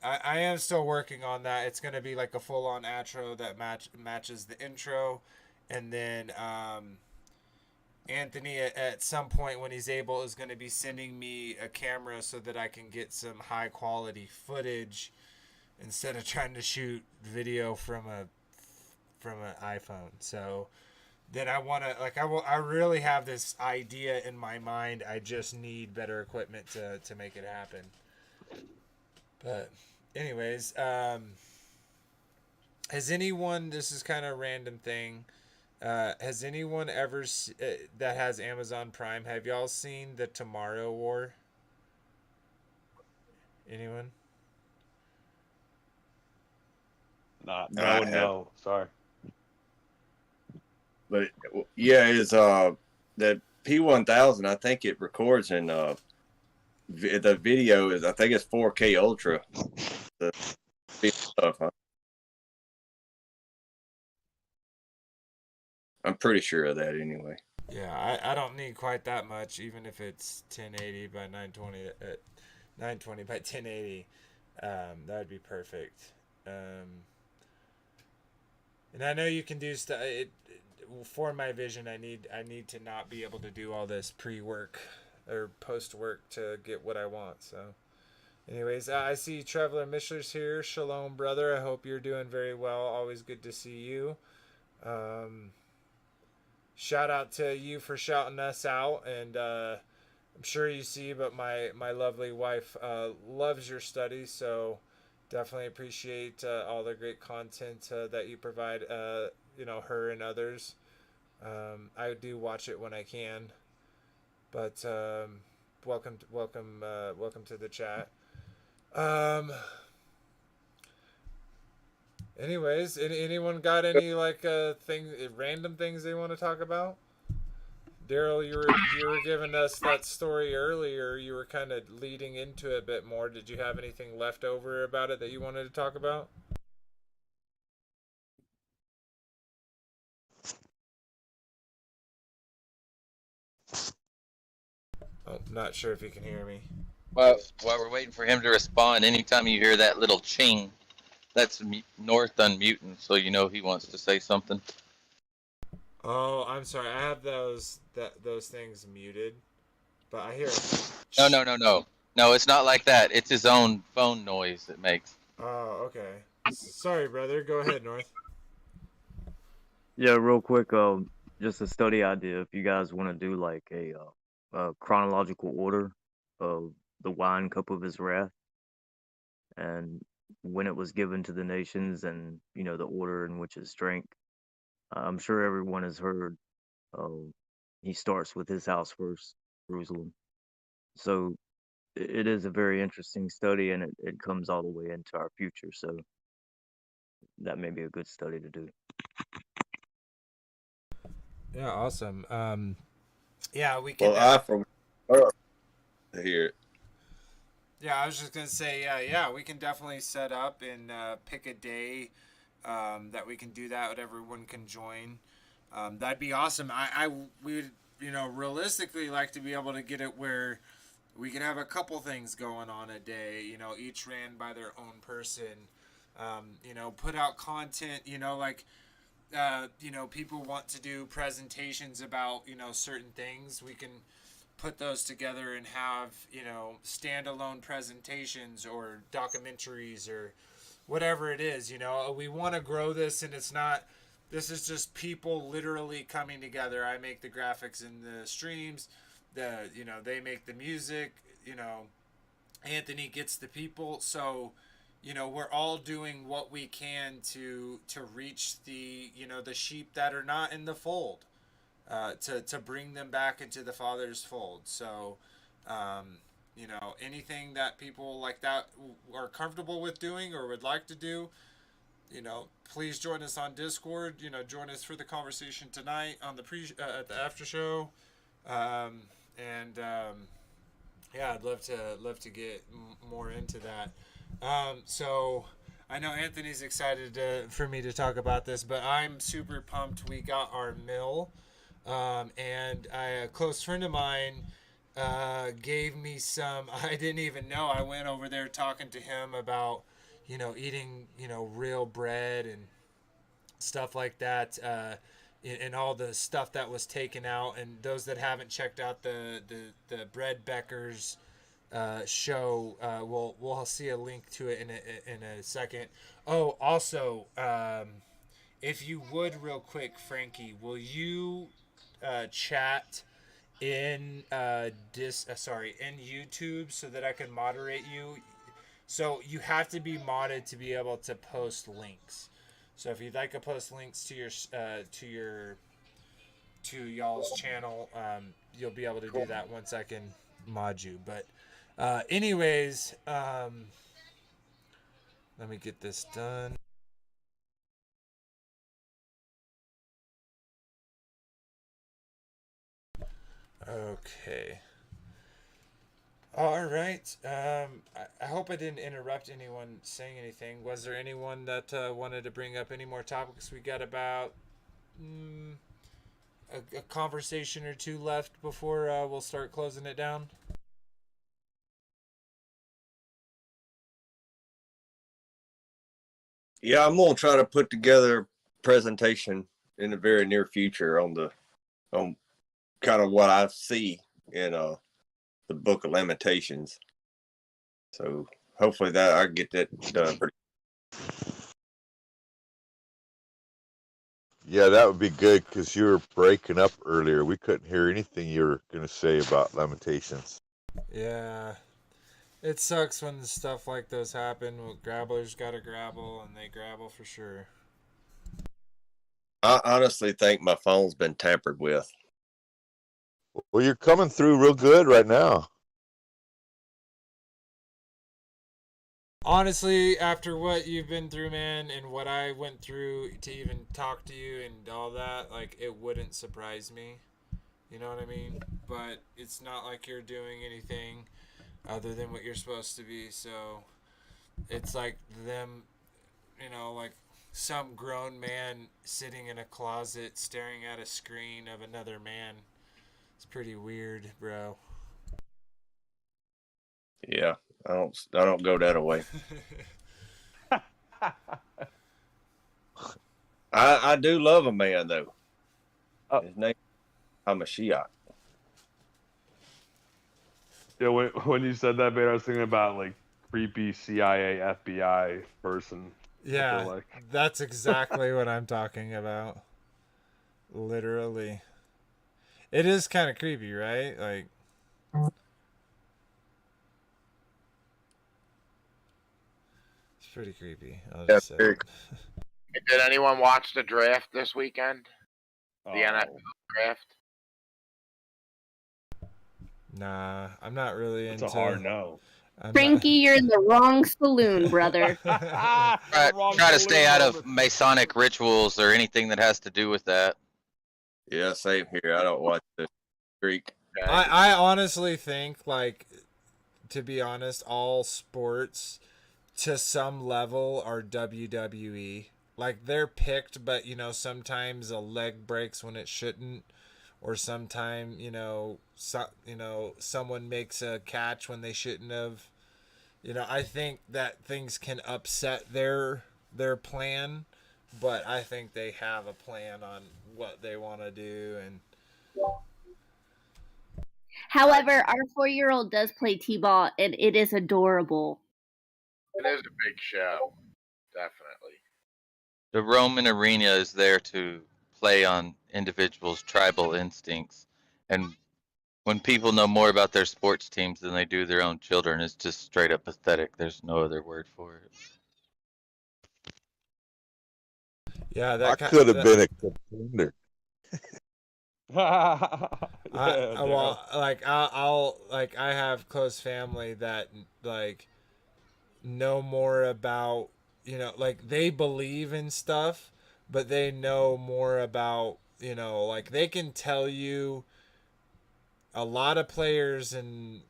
am still working on that. It's gonna be like a full on outro that matches the intro, and then Anthony at some point when he's able is gonna be sending me a camera so that I can get some high quality footage instead of trying to shoot video from an iPhone. So then I want to I really have this idea in my mind. I just need better equipment to make it happen. But anyways, has anyone, this is kind of a random thing, has anyone ever that has Amazon Prime, have y'all seen the Tomorrow War? Anyone? No. Sorry. But yeah, it's the P1000. I think it records in the video is, I think it's 4K Ultra. The stuff, huh? I'm pretty sure of that anyway. Yeah, I don't need quite that much, even if it's 1080 by 920 920 by 1080. That would be perfect. And I know you can do stuff. For my vision, I need to not be able to do all this pre-work or post-work to get what I want. So, anyways, I see Traveler Mishler's here. Shalom, brother. I hope you're doing very well. Always good to see you. Shout out to you for shouting us out, and I'm sure you see, but my lovely wife loves your study, so definitely appreciate all the great content that you provide, her and others. I do watch it when I can, but welcome to the chat. Anyways, anyone got any random things they want to talk about? Daryl, you were giving us that story earlier. You were kind of leading into it a bit more. Did you have anything left over about it that you wanted to talk about? Oh, not sure if you can hear me. Well, while we're waiting for him to respond, anytime you hear that little ching, that's North unmuting, so you know he wants to say something. Oh, I'm sorry. I have those things muted, but I hear. No, it's not like that. It's his own phone noise it makes. Oh, okay. Sorry, brother. Go ahead, North. Yeah, real quick, just a study idea. If you guys want to do like a chronological order of the wine cup of his wrath and when it was given to the nations, and the order in which it's drank. I'm sure everyone has heard. He starts with his house first, Jerusalem. So it is a very interesting study, and it comes all the way into our future. So that may be a good study to do. Yeah, awesome. Yeah, we can. To hear it. Yeah, I was just gonna say, yeah, we can definitely set up and pick a day that we can do that. That everyone can join. That'd be awesome. We would, realistically like to be able to get it where we can have a couple things going on a day. Each ran by their own person. Put out content. People want to do presentations about certain things. We can put those together and have standalone presentations or documentaries or whatever it is. We want to grow this, and this is just people literally coming together. I make the graphics in the streams, they make the music, Anthony gets the people. So we're all doing what we can to reach the the sheep that are not in the fold, to bring them back into the Father's fold. So, anything that people like that are comfortable with doing or would like to do, please join us on Discord. Join us for the conversation tonight on the at the after show, yeah, I'd love to get more into that. So I know Anthony's excited for me to talk about this, but I'm super pumped. We got our mill, and a close friend of mine gave me some. I didn't even know. I went over there talking to him about, eating, real bread and stuff like that, and all the stuff that was taken out. And those that haven't checked out the Bread Beckers show, we'll see a link to it in a second. Oh, also, if you would real quick, Frankie, will you chat in in YouTube so that I can moderate you? So you have to be modded to be able to post links. So if you'd like to post links to y'all's channel, you'll be able to do that once I can mod you. But anyways, let me get this done. Okay. All right. I hope I didn't interrupt anyone saying anything. Was there anyone that wanted to bring up any more topics? We got about a conversation or two left before we'll start closing it down. Yeah, I'm gonna try to put together a presentation in the very near future on kind of what I see in the Book of Lamentations. So hopefully that I get that done pretty. Yeah, that would be good because you were breaking up earlier. We couldn't hear anything you were going to say about Lamentations. Yeah. It sucks when stuff like those happen. Grabblers gotta grabble, and they grabble for sure. I honestly think my phone's been tampered with. Well, you're coming through real good right now. Honestly, after what you've been through, man, and what I went through to even talk to you and all that, like, it wouldn't surprise me. You know what I mean? But it's not like you're doing anything other than what you're supposed to be, so it's like them, like some grown man sitting in a closet staring at a screen of another man. It's pretty weird, bro. Yeah, I don't go that way. I do love a man though. His name is Hamashiach. Yeah, when you said that, man, I was thinking about like creepy CIA, FBI person. Yeah, like. that's exactly what I'm talking about. Literally. It is kind of creepy, right? Like, it's pretty creepy. I'll just say. Did anyone watch the draft this weekend? The NFL draft? Nah, I'm not really into. It's a hard no. Frankie, you're in the wrong saloon, brother. Try to stay out of Masonic rituals or anything that has to do with that. Yeah, same here. I don't watch the Greek. I honestly think, like, to be honest, all sports to some level are WWE. Like, they're picked, but sometimes a leg breaks when it shouldn't, or sometime someone makes a catch when they shouldn't have. I think that things can upset their plan, but I think they have a plan on what they want to do. And However, our 4-year-old does play t-ball, and it is adorable. It is a big show, definitely. The Roman arena is there to play on individuals' tribal instincts, and when people know more about their sports teams than they do their own children, it's just straight up pathetic. There's no other word for it. Yeah, that could have been a contender. I have close family that like know more about like they believe in stuff, but they know more about like they can tell you a lot of players and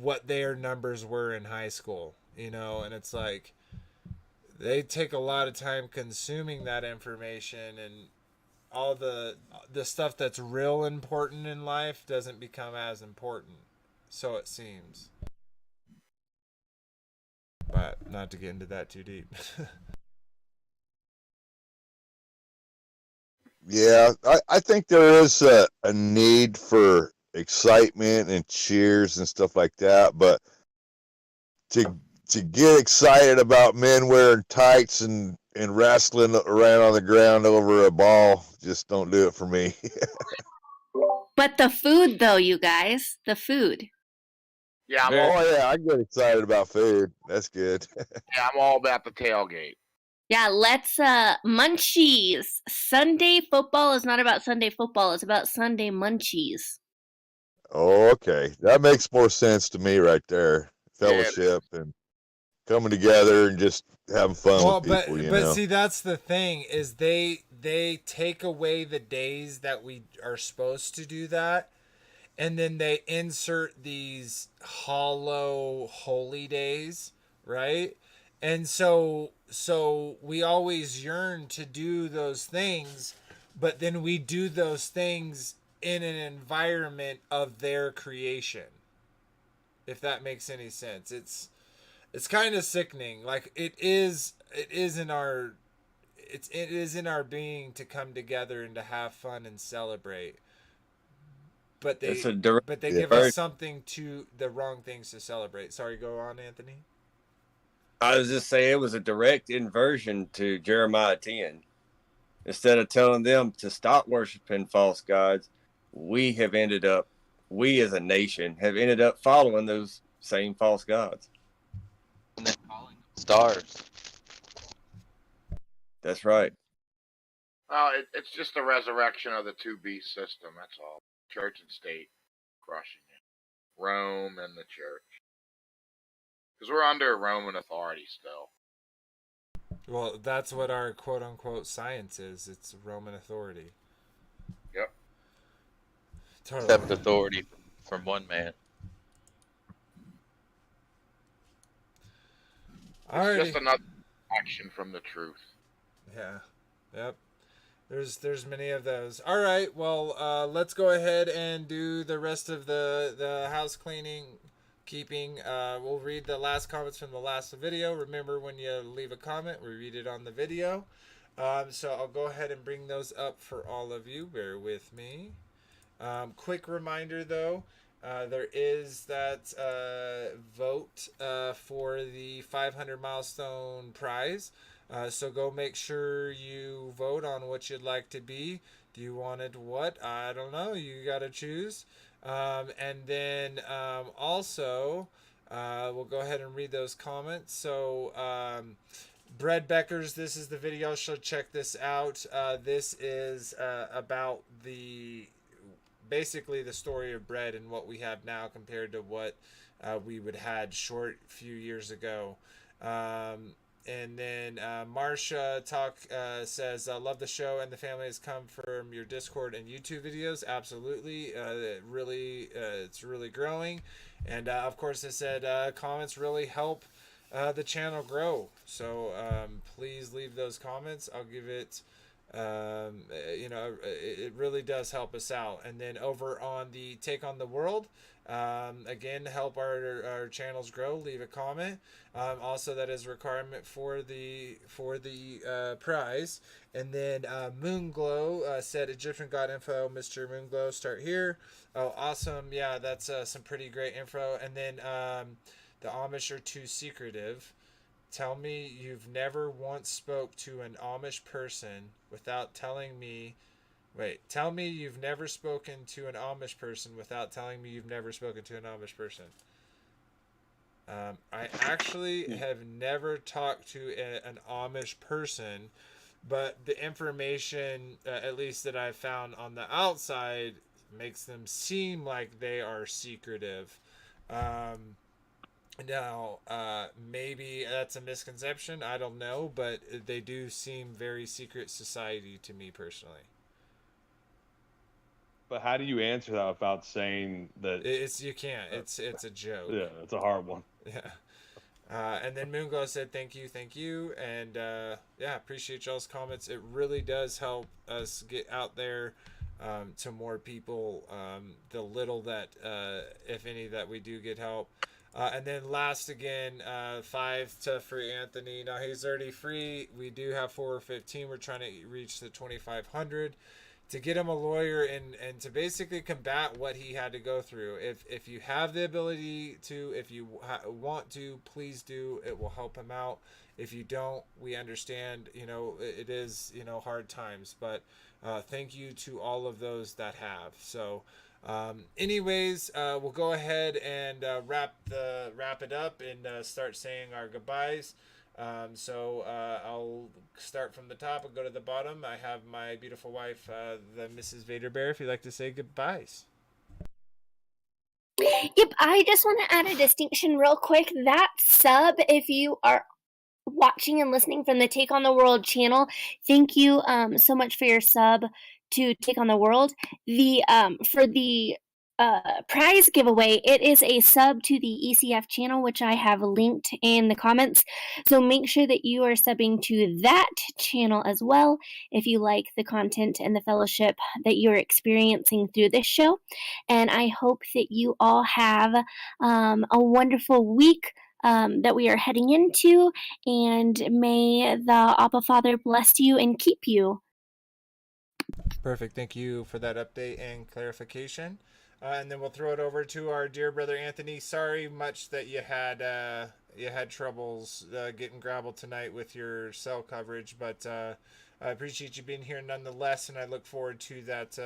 what their numbers were in high school, and it's like they take a lot of time consuming that information, and all the stuff that's real important in life doesn't become as important, so it seems. But not to get into that too deep. Yeah, I think there is a need for excitement and cheers and stuff like that, but to get excited about men wearing tights and wrestling around on the ground over a ball, just don't do it for me. But the food, though, you guys, the food. Yeah, Very- Oh yeah, I get excited about food. That's good. I'm all about the tailgate. Yeah, let's munchies. Sunday football is not about Sunday football, it's about Sunday munchies. Oh, okay, that makes more sense to me right there. Fellowship and coming together and just having fun Well, with people. but see, that's the thing, is they take away the days that we are supposed to do that, and then they insert these hollow holy days, right? And so we always yearn to do those things, but then we do those things in an environment of their creation. If that makes any sense. It's kind of sickening. Like it is in our it is in our being to come together and to have fun and celebrate. But It's a direct they Yeah. give us something to the wrong things to celebrate. Sorry, go on, Anthony. I was just saying it was a direct inversion to Jeremiah 10. Instead of telling them to stop worshiping false gods, we as a nation, have ended up following those same false gods. And then calling them stars. That's right. It's just a resurrection of the two beast system. That's all. Church and state crushing it. Rome and the church. Because we're under Roman authority still. Well, that's what our quote unquote science is. It's Roman authority. Yep. Totally. Except authority from one man. It's just another action from the truth. Yeah. Yep. There's many of those. All right. Well, let's go ahead and do the rest of the house cleaning, keeping. We'll read the last comments from the last video. Remember, when you leave a comment, we read it on the video. So I'll go ahead and bring those up for all of you. Bear with me. Quick reminder, though. There is that vote for the 500 milestone prize. So go make sure you vote on what you'd like to be. Do you want it what? I don't know. You got to choose. And then also, we'll go ahead and read those comments. So, Bread Beckers, this is the video. So check this out. This is about basically the story of bread and what we have now compared to what we would had short few years ago. And then Marsha says, love the show and the family has come from your Discord and YouTube videos. Absolutely. It's really growing. And of course, it said comments really help the channel grow. So please leave those comments. I'll give it, it really does help us out. And then over on the Take on the World, again, help our channels grow, leave a comment. Also, that is a requirement for the prize. And then Moonglow said, Egyptian God info, Mr. Moonglow, start here. Oh, awesome. Yeah, that's some pretty great info. And then the Amish are too secretive. Tell me you've never once spoke to an Amish person without telling me. Wait, tell me you've never spoken to an Amish person without telling me you've never spoken to an Amish person. I actually have never talked to an Amish person, but the information, at least that I've found on the outside, makes them seem like they are secretive. Now, maybe that's a misconception. I don't know, but they do seem very secret society to me personally. But how do you answer that without saying that? You can't. It's a joke. Yeah, it's a hard one. Yeah. And then Moonglow said, thank you. And yeah, appreciate y'all's comments. It really does help us get out there to more people. The little that, if any, that we do get help. And then last again, 5 to free Anthony. Now he's already free. We do have 415. We're trying to reach the 2,500 to get him a lawyer and to basically combat what he had to go through. If you have the ability to, if you want to, please do. It will help him out. If you don't, we understand. It is hard times, but thank you to all of those that have. So. Anyways, we'll go ahead and wrap it up and start saying our goodbyes. So I'll start from the top and go to the bottom. I have my beautiful wife, the Mrs. Vader Bear, if you'd like to say goodbyes. Yep, I just want to add a distinction real quick. That sub, if you are watching and listening from the Take on the World channel, thank you so much for your sub to Take on the World. The for the prize giveaway, it is a sub to the ECF channel, which I have linked in the comments. So make sure that you are subbing to that channel as well if you like the content and the fellowship that you're experiencing through this show. And I hope that you all have a wonderful week that we are heading into, and may the Abba Father bless you and keep you. Perfect. Thank you for that update and clarification. And then we'll throw it over to our dear brother Anthony. Sorry much that you had troubles getting grappled tonight with your cell coverage, but I appreciate you being here nonetheless, and I look forward to that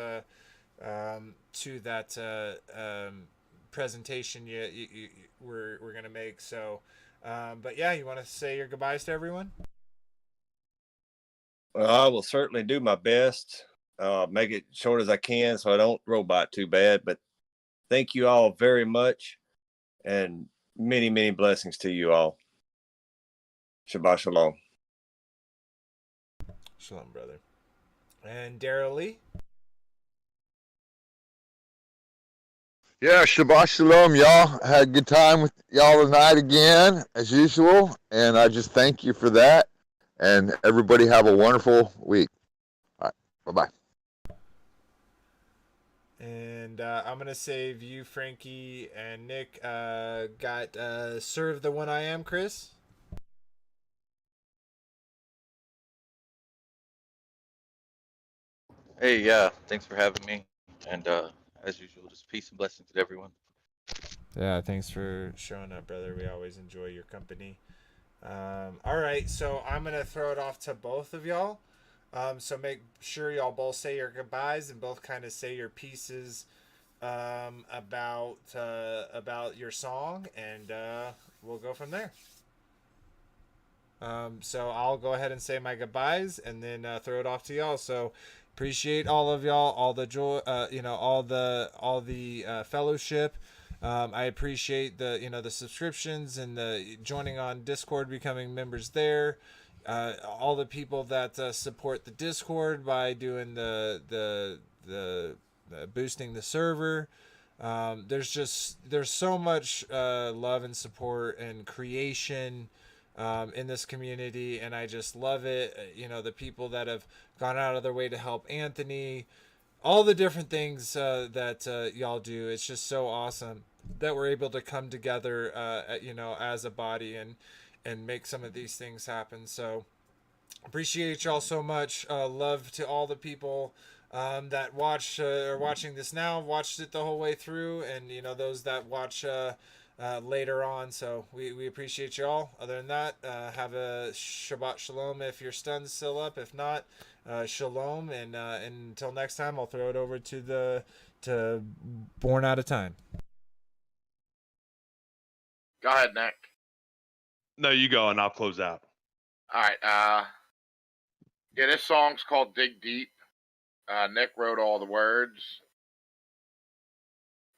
presentation we're gonna make. So, but yeah, you want to say your goodbyes to everyone? Well, I will certainly do my best. Make it short as I can so I don't robot too bad. But thank you all very much, and many, many blessings to you all. Shabbat shalom. Shalom, brother. And Daryl Lee. Yeah, Shabbat Shalom, y'all. Had a good time with y'all tonight again, as usual. And I just thank you for that. And everybody have a wonderful week. All right. Bye-bye. And I'm going to save you, Frankie, and Nick. Got serve the one I am, Chris. Hey, yeah, thanks for having me. And as usual, just peace and blessings to everyone. Yeah, thanks for showing up, brother. We always enjoy your company. All right, so I'm going to throw it off to both of y'all. So make sure y'all both say your goodbyes and both kind of say your pieces about your song, and we'll go from there. So I'll go ahead and say my goodbyes and then throw it off to y'all. So appreciate all of y'all, all the joy, all the fellowship. I appreciate the subscriptions and the joining on Discord, becoming members there. All the people that support the Discord by doing the boosting the server. There's so much love and support and creation in this community, and I just love it. The people that have gone out of their way to help Anthony, all the different things that y'all do. It's just so awesome that we're able to come together, as a body and make some of these things happen. So appreciate y'all so much. Love to all the people that are watching this now, watched it the whole way through, and those that watch later on. So we appreciate y'all. Other than that, have a Shabbat Shalom if your sun's still up. If not, Shalom. And until next time, I'll throw it over to Born Out of Time. Go ahead, Nick. No, you go, and I'll close out. All right. Yeah, this song's called Dig Deep. Nick wrote all the words.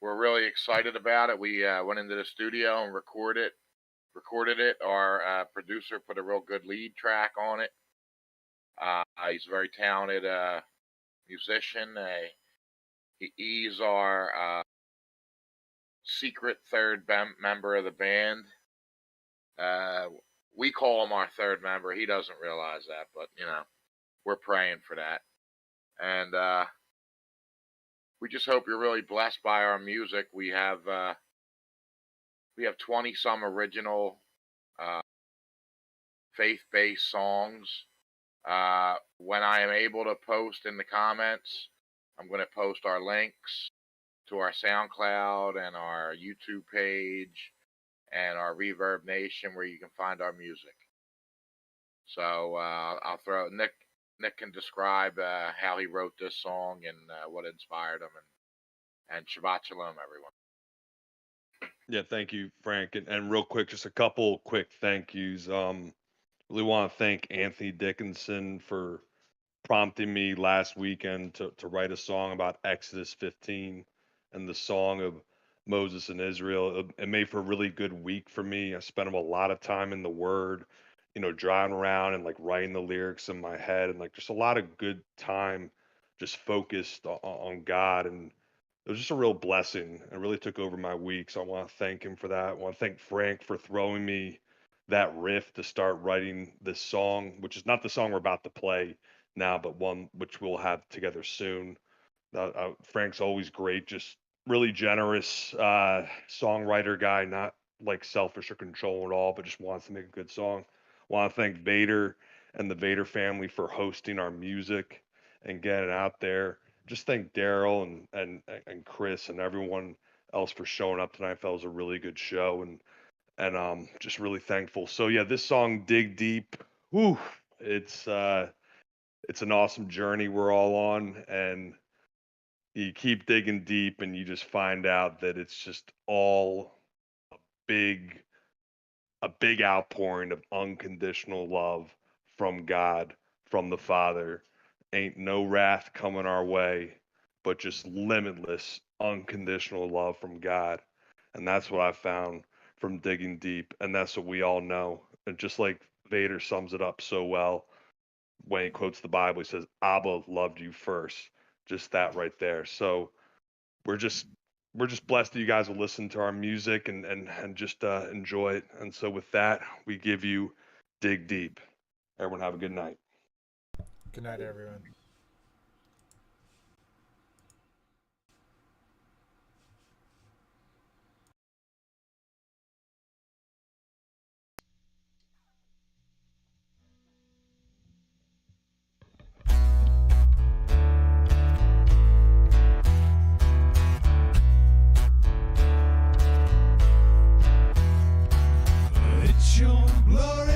We're really excited about it. We went into the studio and recorded it. Our producer put a real good lead track on it. He's a very talented musician. He's our secret third member of the band. We call him our third member. He doesn't realize that, but we're praying for that. And we just hope you're really blessed by our music. We have 20 some original faith-based songs. When I am able to post in the comments, I'm going to post our links to our SoundCloud and our YouTube page and our Reverb Nation where you can find our music. So I'll throw Nick can describe how he wrote this song and what inspired him, and Shabbat Shalom, everyone. Yeah, thank you, Frank. And real quick, just a couple quick thank yous. Really want to thank Anthony Dickinson for prompting me last weekend to write a song about Exodus 15 and the song of Moses and Israel. It made for a really good week for me. I spent a lot of time in the Word, driving around and like writing the lyrics in my head, and like just a lot of good time just focused on God. And it was just a real blessing. It really took over my week. So I want to thank him for that. I want to thank Frank for throwing me that riff to start writing this song, which is not the song we're about to play now, but one which we'll have together soon. Frank's always great, just really generous songwriter guy, not like selfish or controlling at all, but just wants to make a good song. Want to thank Vader and the Vader family for hosting our music and getting it out there. Just thank Daryl and Chris and everyone else for showing up tonight. I felt it was a really good show, and just really thankful. So yeah, this song, Dig Deep, whew, it's an awesome journey we're all on, and you keep digging deep and you just find out that it's just all a big outpouring of unconditional love from God, from the Father. Ain't no wrath coming our way, but just limitless, unconditional love from God. And that's what I found from digging deep, and that's what we all know. And just like Vader sums it up so well when he quotes the Bible, he says, Abba loved you first. Just that right there. So we're just blessed that you guys will listen to our music and just enjoy it. And so with that, we give you Dig Deep. Everyone have a good night. Good night, everyone. It's your glory,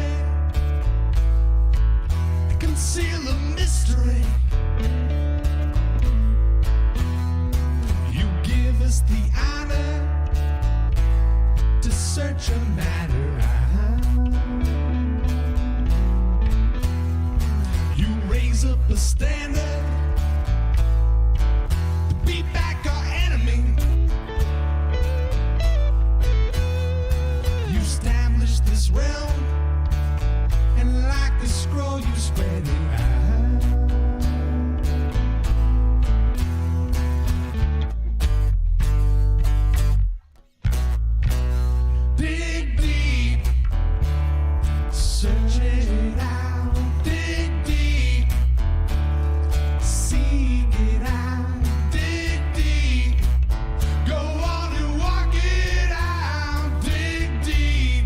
conceal the mystery. You give us the honor to search a matter out. You raise up a standard, beat back our enemy. You establish this realm, and like a scroll you spread it out. Dig deep, search it out. Dig deep, seek it out. Dig deep, go on and walk it out. Dig deep,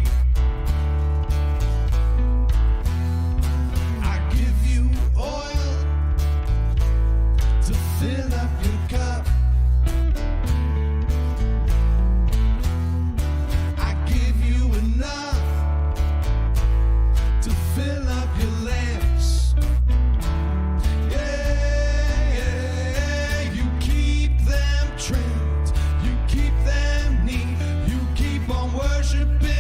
I give you oil to fill up your cup. I give you enough to fill up your lamps. Yeah, you keep them trimmed, you keep them neat, you keep on worshiping